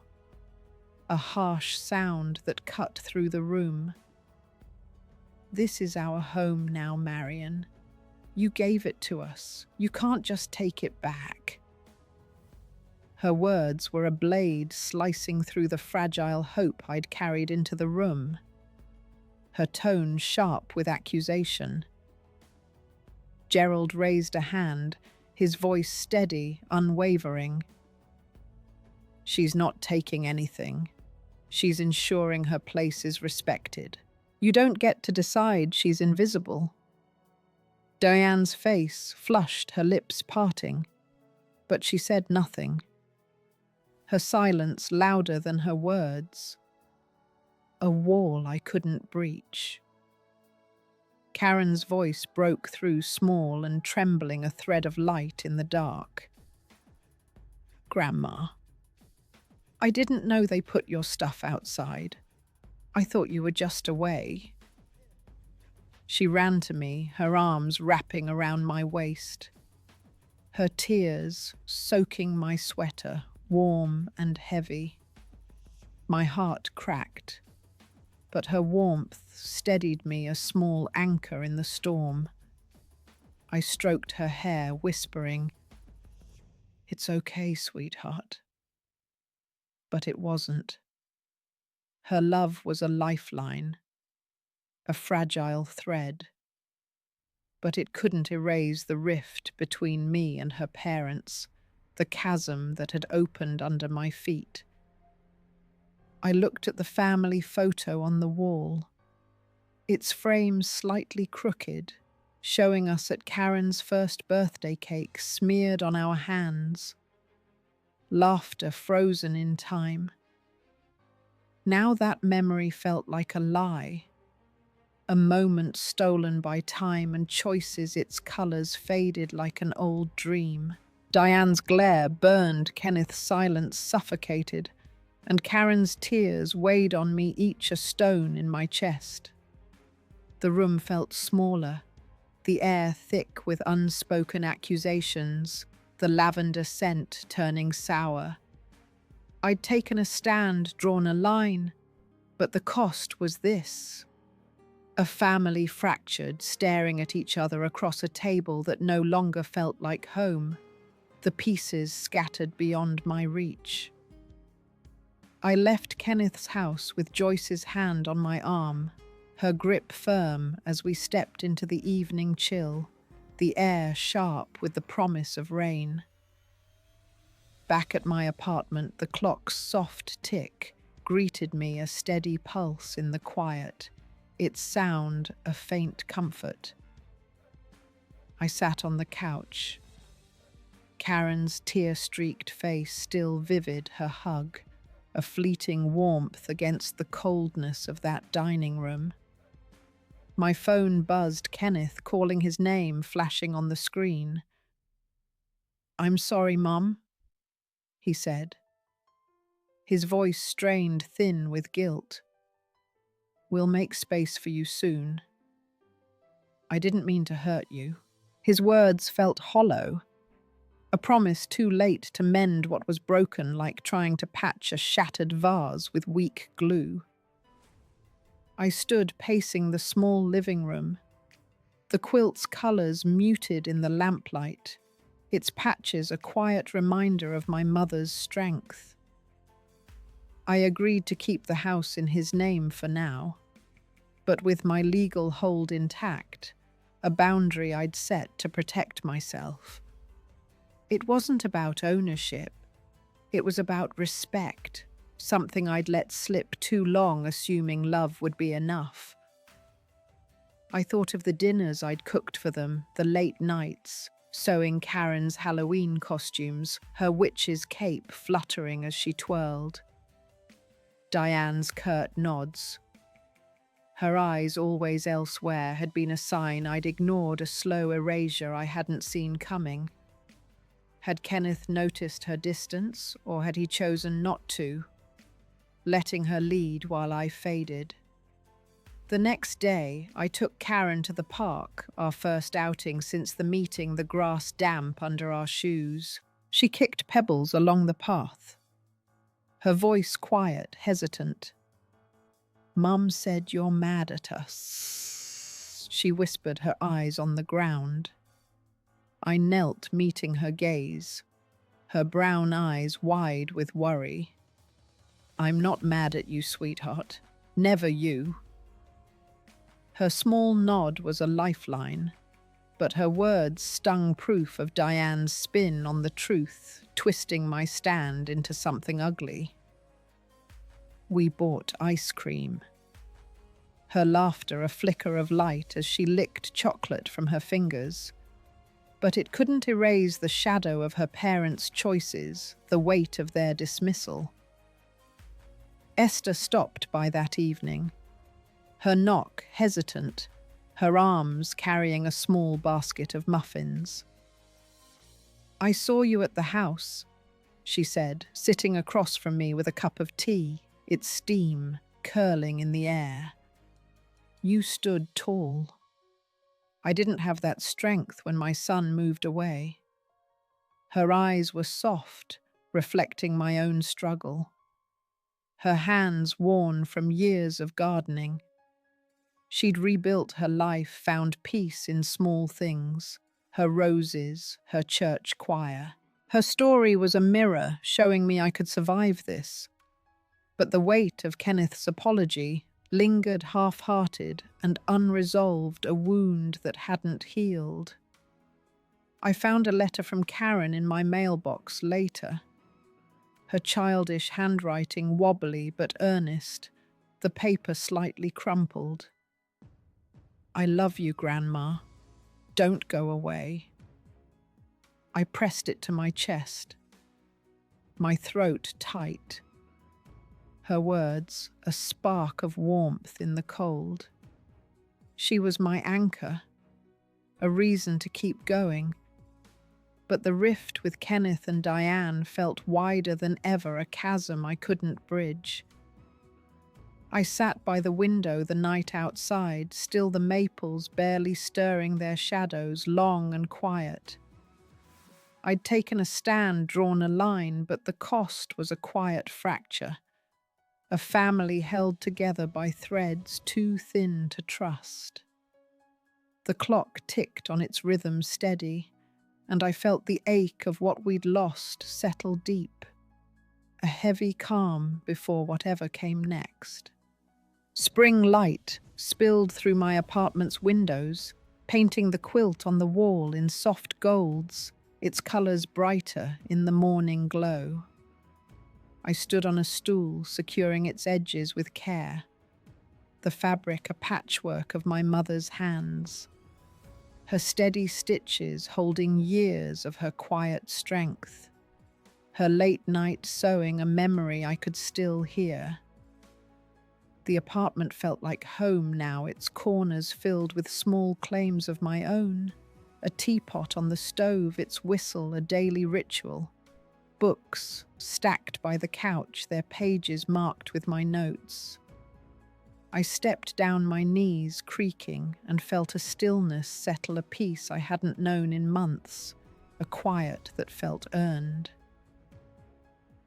A harsh sound that cut through the room. "This is our home now, Marion. You gave it to us. You can't just take it back." Her words were a blade slicing through the fragile hope I'd carried into the room. Her tone sharp with accusation. Gerald raised a hand, his voice steady, unwavering. "She's not taking anything. She's ensuring her place is respected. You don't get to decide she's invisible." Diane's face flushed, her lips parting, but she said nothing. Her silence louder than her words. A wall I couldn't breach. Karen's voice broke through, small and trembling, a thread of light in the dark. "Grandma, I didn't know they put your stuff outside. I thought you were just away." She ran to me, her arms wrapping around my waist. Her tears soaking my sweater, warm and heavy. My heart cracked, but her warmth steadied me, a small anchor in the storm. I stroked her hair, whispering, "It's okay, sweetheart." But it wasn't. Her love was a lifeline, a fragile thread, but it couldn't erase the rift between me and her parents, the chasm that had opened under my feet. I looked at the family photo on the wall, its frame slightly crooked, showing us at Karen's first birthday cake, smeared on our hands. Laughter frozen in time. Now that memory felt like a lie, a moment stolen by time and choices, its colors faded like an old dream. Diane's glare burned, Kenneth's silence suffocated, and Karen's tears weighed on me, each a stone in my chest. The room felt smaller, the air thick with unspoken accusations, the lavender scent turning sour. I'd taken a stand, drawn a line, but the cost was this. A family fractured, staring at each other across a table that no longer felt like home, the pieces scattered beyond my reach. I left Kenneth's house with Joyce's hand on my arm, her grip firm as we stepped into the evening chill, the air sharp with the promise of rain. Back at my apartment, the clock's soft tick greeted me, a steady pulse in the quiet, its sound a faint comfort. I sat on the couch, Karen's tear-streaked face still vivid, her hug, a fleeting warmth against the coldness of that dining room. My phone buzzed, Kenneth calling his name, flashing on the screen. "I'm sorry, Mom," he said. His voice strained, thin with guilt. "We'll make space for you soon. I didn't mean to hurt you." His words felt hollow, a promise too late to mend what was broken, like trying to patch a shattered vase with weak glue. I stood pacing the small living room, the quilt's colours muted in the lamplight, its patches a quiet reminder of my mother's strength. I agreed to keep the house in his name for now, but with my legal hold intact, a boundary I'd set to protect myself. It wasn't about ownership, it was about respect, something I'd let slip too long assuming love would be enough. I thought of the dinners I'd cooked for them, the late nights, sewing Karen's Halloween costumes, her witch's cape fluttering as she twirled. Diane's curt nods. Her eyes, always elsewhere, had been a sign I'd ignored, a slow erasure I hadn't seen coming. Had Kenneth noticed her distance, or had he chosen not to, letting her lead while I faded? The next day, I took Karen to the park, our first outing since the meeting, the grass damp under our shoes. She kicked pebbles along the path, her voice quiet, hesitant. "Mum said you're mad at us," she whispered, her eyes on the ground. I knelt, meeting her gaze, her brown eyes wide with worry. "I'm not mad at you, sweetheart. Never you." Her small nod was a lifeline, but her words stung proof of Diane's spin on the truth, twisting my stand into something ugly. We bought ice cream. Her laughter a flicker of light as she licked chocolate from her fingers. But it couldn't erase the shadow of her parents' choices, the weight of their dismissal. Esther stopped by that evening, her knock hesitant, her arms carrying a small basket of muffins. "I saw you at the house," she said, sitting across from me with a cup of tea, its steam curling in the air. "You stood tall. I didn't have that strength when my son moved away." Her eyes were soft, reflecting my own struggle. Her hands worn from years of gardening. She'd rebuilt her life, found peace in small things, her roses, her church choir. Her story was a mirror showing me I could survive this. But the weight of Kenneth's apology lingered half-hearted and unresolved, a wound that hadn't healed. I found a letter from Karen in my mailbox later. Her childish handwriting wobbly but earnest, the paper slightly crumpled. "I love you, Grandma. Don't go away." I pressed it to my chest, my throat tight. Her words, a spark of warmth in the cold. She was my anchor, a reason to keep going. But the rift with Kenneth and Diane felt wider than ever, a chasm I couldn't bridge. I sat by the window the night outside, still the maples barely stirring their shadows, long and quiet. I'd taken a stand, drawn a line, but the cost was a quiet fracture. A family held together by threads too thin to trust. The clock ticked on its rhythm steady, and I felt the ache of what we'd lost settle deep. A heavy calm before whatever came next. Spring light spilled through my apartment's windows, painting the quilt on the wall in soft golds, its colours brighter in the morning glow. I stood on a stool, securing its edges with care, the fabric a patchwork of my mother's hands, her steady stitches holding years of her quiet strength, her late-night sewing a memory I could still hear. The apartment felt like home now, its corners filled with small claims of my own, a teapot on the stove, its whistle a daily ritual. Books stacked by the couch, their pages marked with my notes. I stepped down, my knees creaking, and felt a stillness settle, a peace I hadn't known in months, a quiet that felt earned.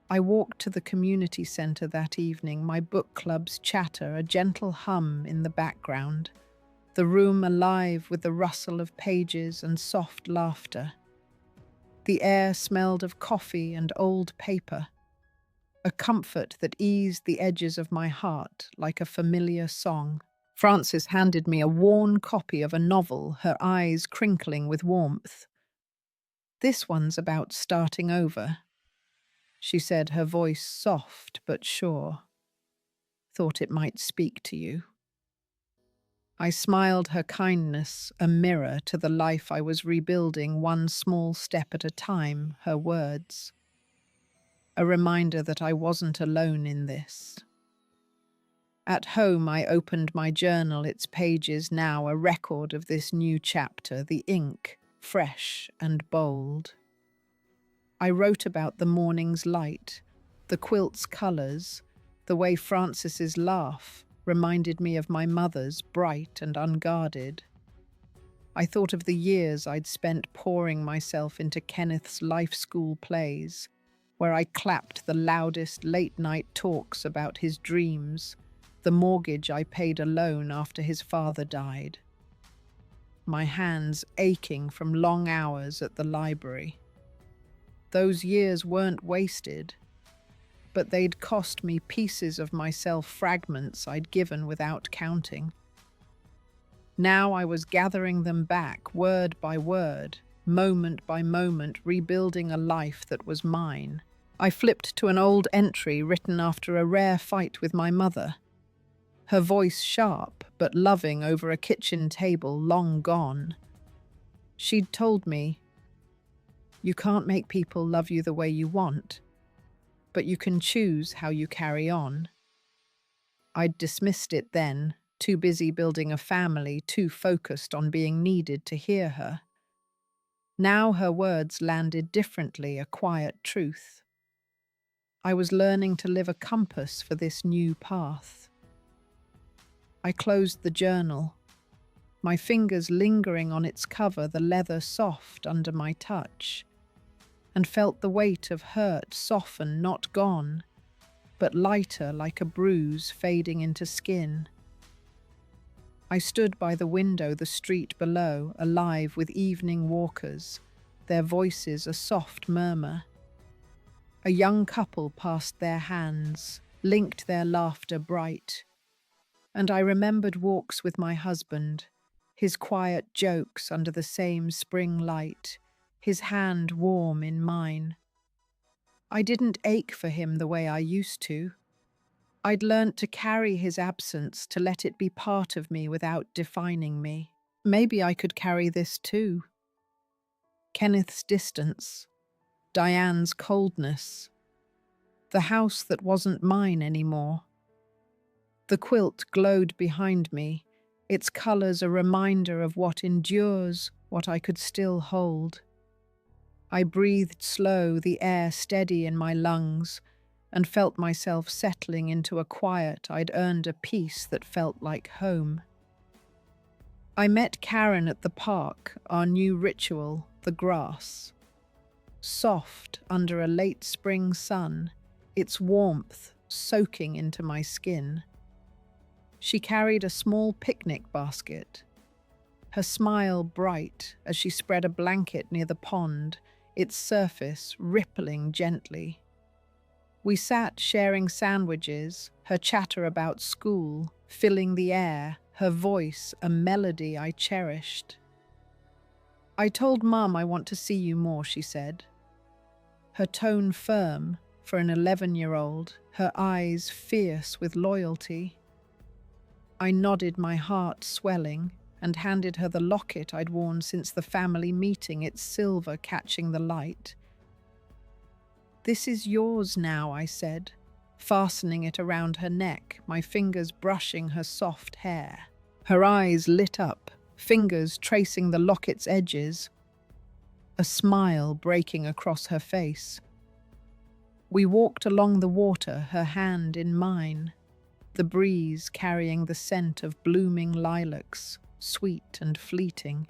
I walked to the community centre that evening, my book club's chatter, a gentle hum in the background, the room alive with the rustle of pages and soft laughter. The air smelled of coffee and old paper, a comfort that eased the edges of my heart like a familiar song. Frances handed me a worn copy of a novel, her eyes crinkling with warmth. "This one's about starting over," she said, her voice soft but sure. "Thought it might speak to you." I smiled her kindness, a mirror to the life I was rebuilding one small step at a time, her words. A reminder that I wasn't alone in this. At home, I opened my journal, its pages now a record of this new chapter, the ink fresh and bold. I wrote about the morning's light, the quilt's colours, the way Frances's laugh reminded me of my mother's, bright and unguarded. I thought of the years I'd spent pouring myself into Kenneth's life school plays, where I clapped the loudest late-night talks about his dreams, the mortgage I paid alone after his father died. My hands aching from long hours at the library. Those years weren't wasted, but they'd cost me pieces of myself, fragments I'd given without counting. Now I was gathering them back, word by word, moment by moment, rebuilding a life that was mine. I flipped to an old entry written after a rare fight with my mother. Her voice sharp but loving over a kitchen table long gone. She'd told me, "You can't make people love you the way you want, but you can choose how you carry on." I'd dismissed it then, too busy building a family, too focused on being needed to hear her. Now her words landed differently, a quiet truth. I was learning to live a compass for this new path. I closed the journal, my fingers lingering on its cover, the leather soft under my touch, and felt the weight of hurt soften, not gone, but lighter like a bruise fading into skin. I stood by the window, the street below, alive with evening walkers, their voices a soft murmur. A young couple passed their hands, linked their laughter bright, and I remembered walks with my husband, his quiet jokes under the same spring light, his hand warm in mine. I didn't ache for him the way I used to. I'd learnt to carry his absence, to let it be part of me without defining me. Maybe I could carry this too. Kenneth's distance, Diane's coldness, the house that wasn't mine anymore. The quilt glowed behind me, its colours a reminder of what endures, what I could still hold. I breathed slow, the air steady in my lungs, and felt myself settling into a quiet. I'd earned a peace that felt like home. I met Karen at the park, our new ritual, the grass. Soft under a late spring sun, its warmth soaking into my skin. She carried a small picnic basket, her smile bright as she spread a blanket near the pond, its surface rippling gently. We sat sharing sandwiches, her chatter about school filling the air, her voice a melody I cherished. "I told Mum I want to see you more," she said. Her tone firm for an 11-year-old, her eyes fierce with loyalty. I nodded, my heart swelling, and handed her the locket I'd worn since the family meeting, its silver catching the light. "This is yours now," I said, fastening it around her neck, my fingers brushing her soft hair. Her eyes lit up, fingers tracing the locket's edges, a smile breaking across her face. We walked along the water, her hand in mine, the breeze carrying the scent of blooming lilacs, sweet and fleeting.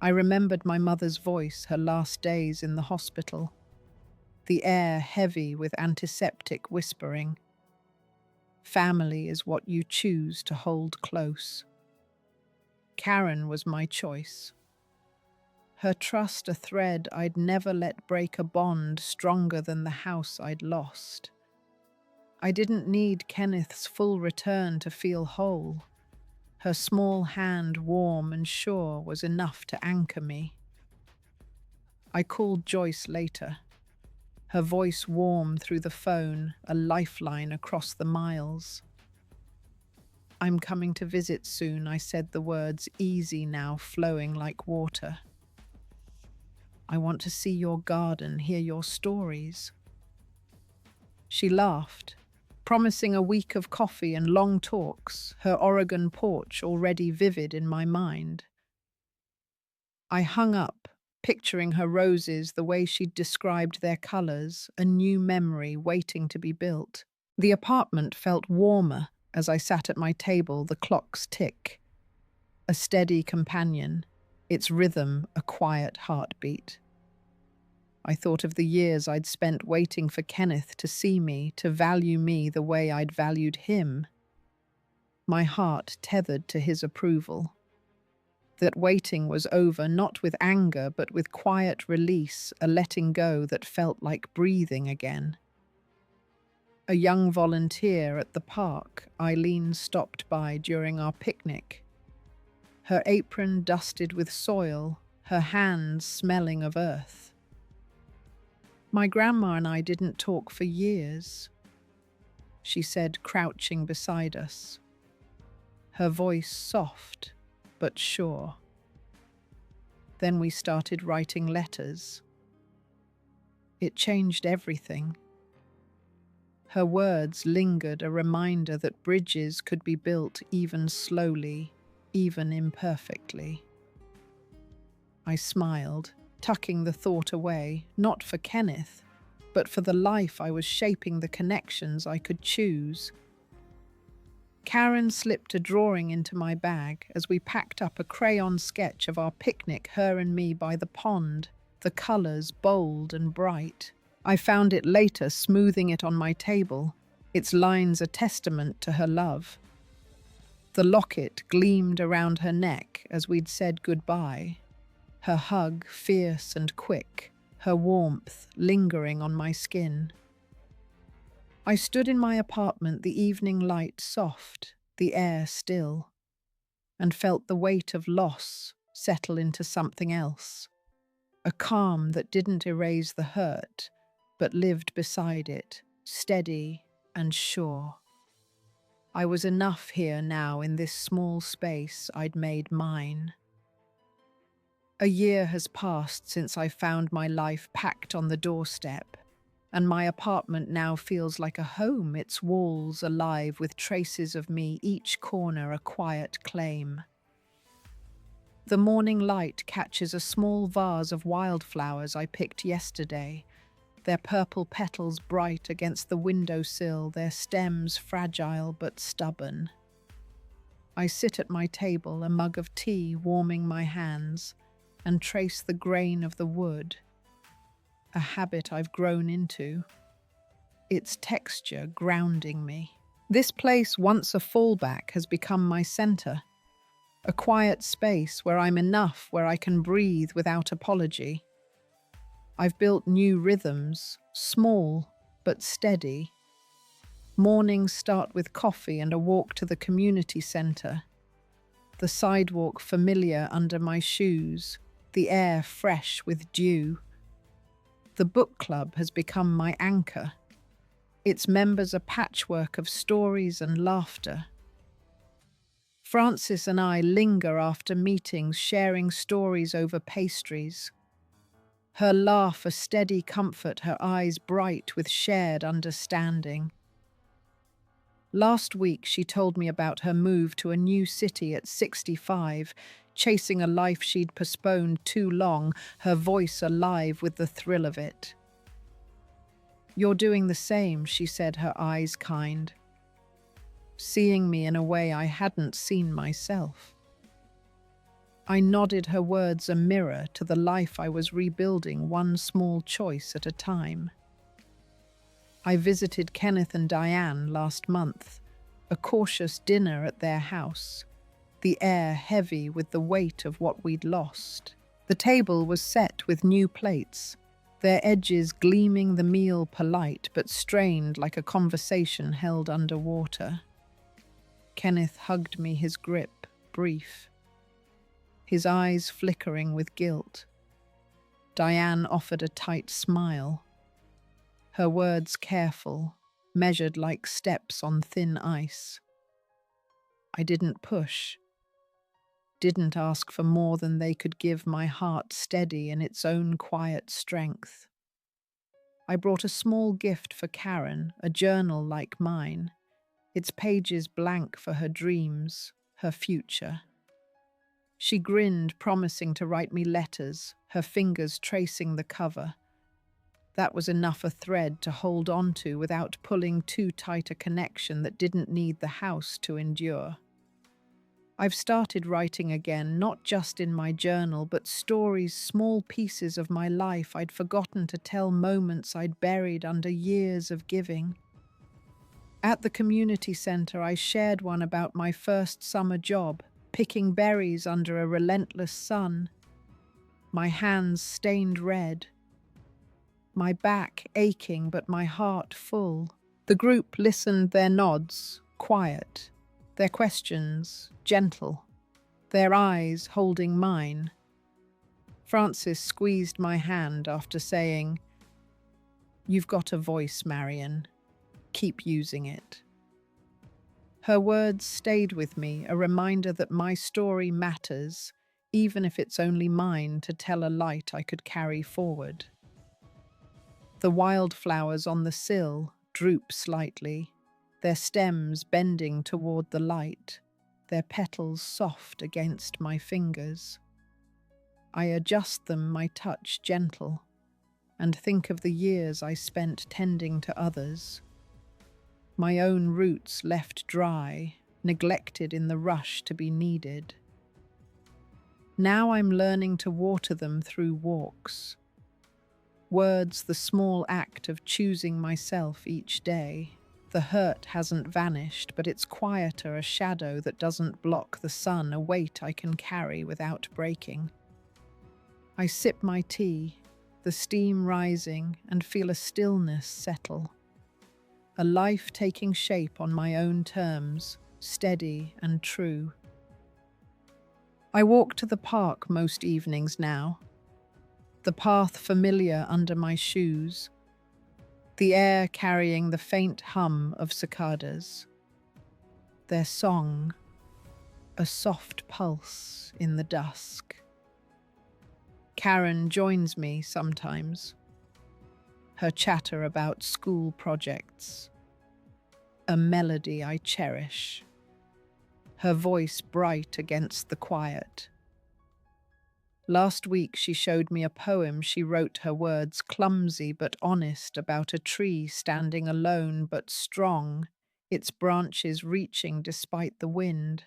I remembered my mother's voice, her last days in the hospital. the air heavy with antiseptic whispering. Family is what you choose to hold close. Karen was my choice. Her trust a thread I'd never let break a bond stronger than the house I'd lost. I didn't need Kenneth's full return to feel whole. Her small hand, warm and sure, was enough to anchor me. I called Joyce later. Her voice warm through the phone, a lifeline across the miles. "I'm coming to visit soon," I said, the words easy now, flowing like water. "I want to see your garden, hear your stories." She laughed, promising a week of coffee and long talks, her Oregon porch already vivid in my mind. I hung up, picturing her roses the way she'd described their colors, a new memory waiting to be built. The apartment felt warmer as I sat at my table, the clock's tick. A steady companion, its rhythm a quiet heartbeat. I thought of the years I'd spent waiting for Kenneth to see me, to value me the way I'd valued him. My heart tethered to his approval. That waiting was over, not with anger, but with quiet release, a letting go that felt like breathing again. A young volunteer at the park, Eileen stopped by during our picnic. Her apron dusted with soil, her hands smelling of earth. "My grandma and I didn't talk for years," she said, crouching beside us. Her voice soft, but sure. Then we started writing letters. It changed everything. Her words lingered, a reminder that bridges could be built even slowly, even imperfectly. I smiled, tucking the thought away, not for Kenneth, but for the life I was shaping, the connections I could choose. Karen slipped a drawing into my bag as we packed up a crayon sketch of our picnic, her and me by the pond, the colors bold and bright. I found it later, smoothing it on my table, its lines a testament to her love. The locket gleamed around her neck as we'd said goodbye, her hug fierce and quick, her warmth lingering on my skin. I stood in my apartment, the evening light soft, the air still, and felt the weight of loss settle into something else, a calm that didn't erase the hurt, but lived beside it, steady and sure. I was enough here now in this small space I'd made mine. A year has passed since I found my life packed on the doorstep, and my apartment now feels like a home, its walls alive with traces of me, each corner a quiet claim. The morning light catches a small vase of wildflowers I picked yesterday, their purple petals bright against the windowsill, their stems fragile but stubborn. I sit at my table, a mug of tea warming my hands, and trace the grain of the wood, a habit I've grown into, its texture grounding me. This place, once a fallback, has become my center, a quiet space where I'm enough, where I can breathe without apology. I've built new rhythms, small but steady. Mornings start with coffee and a walk to the community center, the sidewalk familiar under my shoes, the air fresh with dew. The book club has become my anchor. Its members a patchwork of stories and laughter. Frances and I linger after meetings, sharing stories over pastries. Her laugh a steady comfort, her eyes bright with shared understanding. Last week she told me about her move to a new city at 65, chasing a life she'd postponed too long, her voice alive with the thrill of it. "You're doing the same," she said, her eyes kind, seeing me in a way I hadn't seen myself. I nodded, her words a mirror to the life I was rebuilding, one small choice at a time. I visited Kenneth and Diane last month, a cautious dinner at their house, the air heavy with the weight of what we'd lost. The table was set with new plates, their edges gleaming the meal polite but strained like a conversation held underwater. Kenneth hugged me, his grip brief, his eyes flickering with guilt. Diane offered a tight smile, her words careful, measured like steps on thin ice. I didn't push, didn't ask for more than they could give, my heart steady in its own quiet strength. I brought a small gift for Karen, a journal like mine, its pages blank for her dreams, her future. She grinned, promising to write me letters, her fingers tracing the cover. That was enough a thread to hold on to without pulling too tight a connection that didn't need the house to endure. I've started writing again, not just in my journal, but stories, small pieces of my life I'd forgotten to tell, moments I'd buried under years of giving. At the community center, I shared one about my first summer job, picking berries under a relentless sun. My hands stained red, my back aching, but my heart full. The group listened, their nods quiet, their questions gentle, their eyes holding mine. Francis squeezed my hand after saying, "You've got a voice, Marion. Keep using it." Her words stayed with me, a reminder that my story matters, even if it's only mine to tell, a light I could carry forward. The wildflowers on the sill droop slightly, their stems bending toward the light, their petals soft against my fingers. I adjust them, my touch gentle, and think of the years I spent tending to others. My own roots left dry, neglected in the rush to be needed. Now I'm learning to water them through walks. Words, the small act of choosing myself each day. The hurt hasn't vanished, but it's quieter, a shadow that doesn't block the sun, a weight I can carry without breaking. I sip my tea, the steam rising, and feel a stillness settle. A life taking shape on my own terms, steady and true. I walk to the park most evenings now, the path familiar under my shoes, the air carrying the faint hum of cicadas, their song, a soft pulse in the dusk. Karen joins me sometimes, her chatter about school projects, a melody I cherish, her voice bright against the quiet. Last week she showed me a poem she wrote, her words clumsy but honest, about a tree standing alone but strong, its branches reaching despite the wind.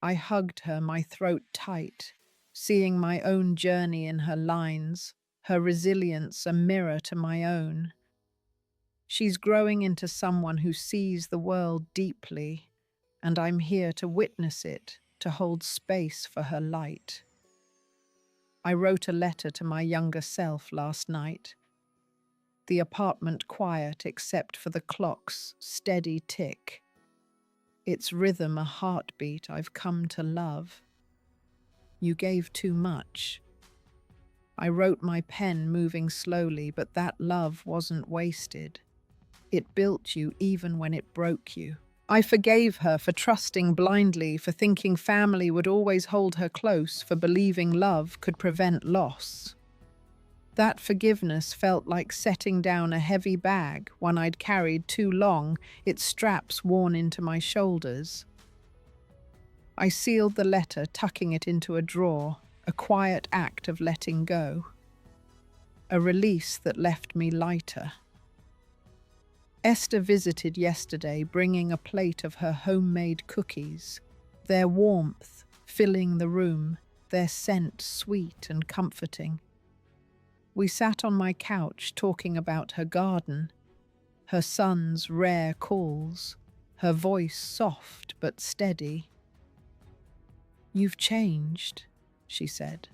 I hugged her, my throat tight, seeing my own journey in her lines, her resilience a mirror to my own. She's growing into someone who sees the world deeply, and I'm here to witness it, to hold space for her light. I wrote a letter to my younger self last night. The apartment quiet except for the clock's steady tick. Its rhythm a heartbeat I've come to love. You gave too much. I wrote, my pen moving slowly, but that love wasn't wasted. It built you even when it broke you. I forgave her for trusting blindly, for thinking family would always hold her close, for believing love could prevent loss. That forgiveness felt like setting down a heavy bag, one I'd carried too long, its straps worn into my shoulders. I sealed the letter, tucking it into a drawer, a quiet act of letting go. A release that left me lighter. Esther visited yesterday, bringing a plate of her homemade cookies, their warmth filling the room, their scent sweet and comforting. We sat on my couch talking about her garden, her son's rare calls, her voice soft but steady. "You've changed," she said,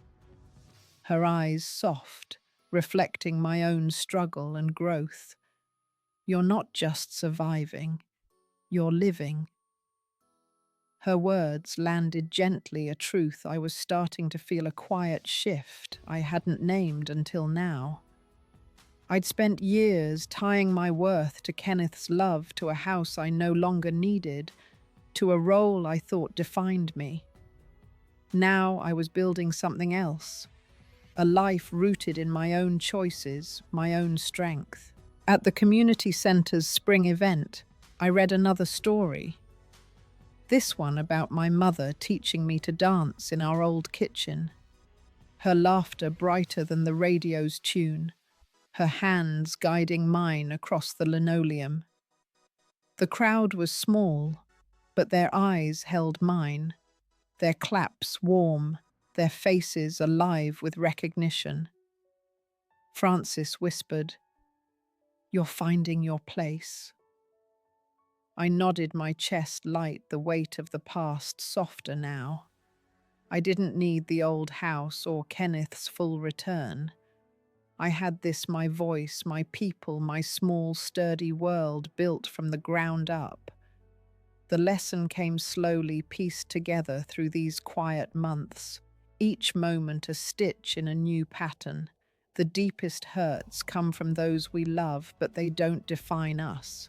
her eyes soft, reflecting my own struggle and growth. "You're not just surviving, you're living." Her words landed gently, a truth I was starting to feel, a quiet shift I hadn't named until now. I'd spent years tying my worth to Kenneth's love, to a house I no longer needed, to a role I thought defined me. Now I was building something else, a life rooted in my own choices, my own strength. At the community center's spring event, I read another story. This one about my mother teaching me to dance in our old kitchen. Her laughter brighter than the radio's tune, her hands guiding mine across the linoleum. The crowd was small, but their eyes held mine, their claps warm, their faces alive with recognition. Francis whispered, "You're finding your place." I nodded, my chest light, the weight of the past softer now. I didn't need the old house or Kenneth's full return. I had this, my voice, my people, my small, sturdy world built from the ground up. The lesson came slowly, pieced together through these quiet months, each moment a stitch in a new pattern. The deepest hurts come from those we love, but they don't define us.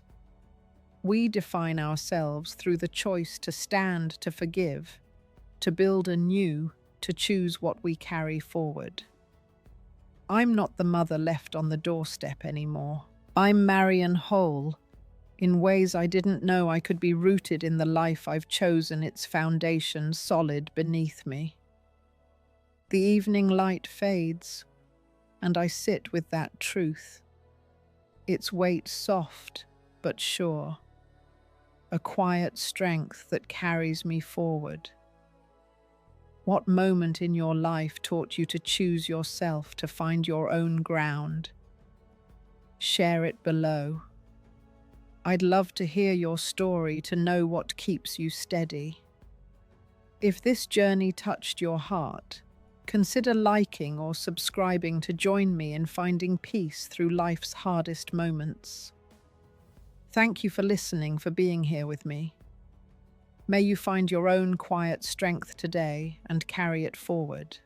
We define ourselves through the choice to stand, to forgive, to build anew, to choose what we carry forward. I'm not the mother left on the doorstep anymore. I'm Marion whole, in ways I didn't know I could be, rooted in the life I've chosen, its foundation solid beneath me. The evening light fades, and I sit with that truth, its weight soft but sure, a quiet strength that carries me forward. What moment in your life taught you to choose yourself, to find your own ground? Share it below. I'd love to hear your story, to know what keeps you steady. If this journey touched your heart, consider liking or subscribing to join me in finding peace through life's hardest moments. Thank you for listening, for being here with me. May you find your own quiet strength today and carry it forward.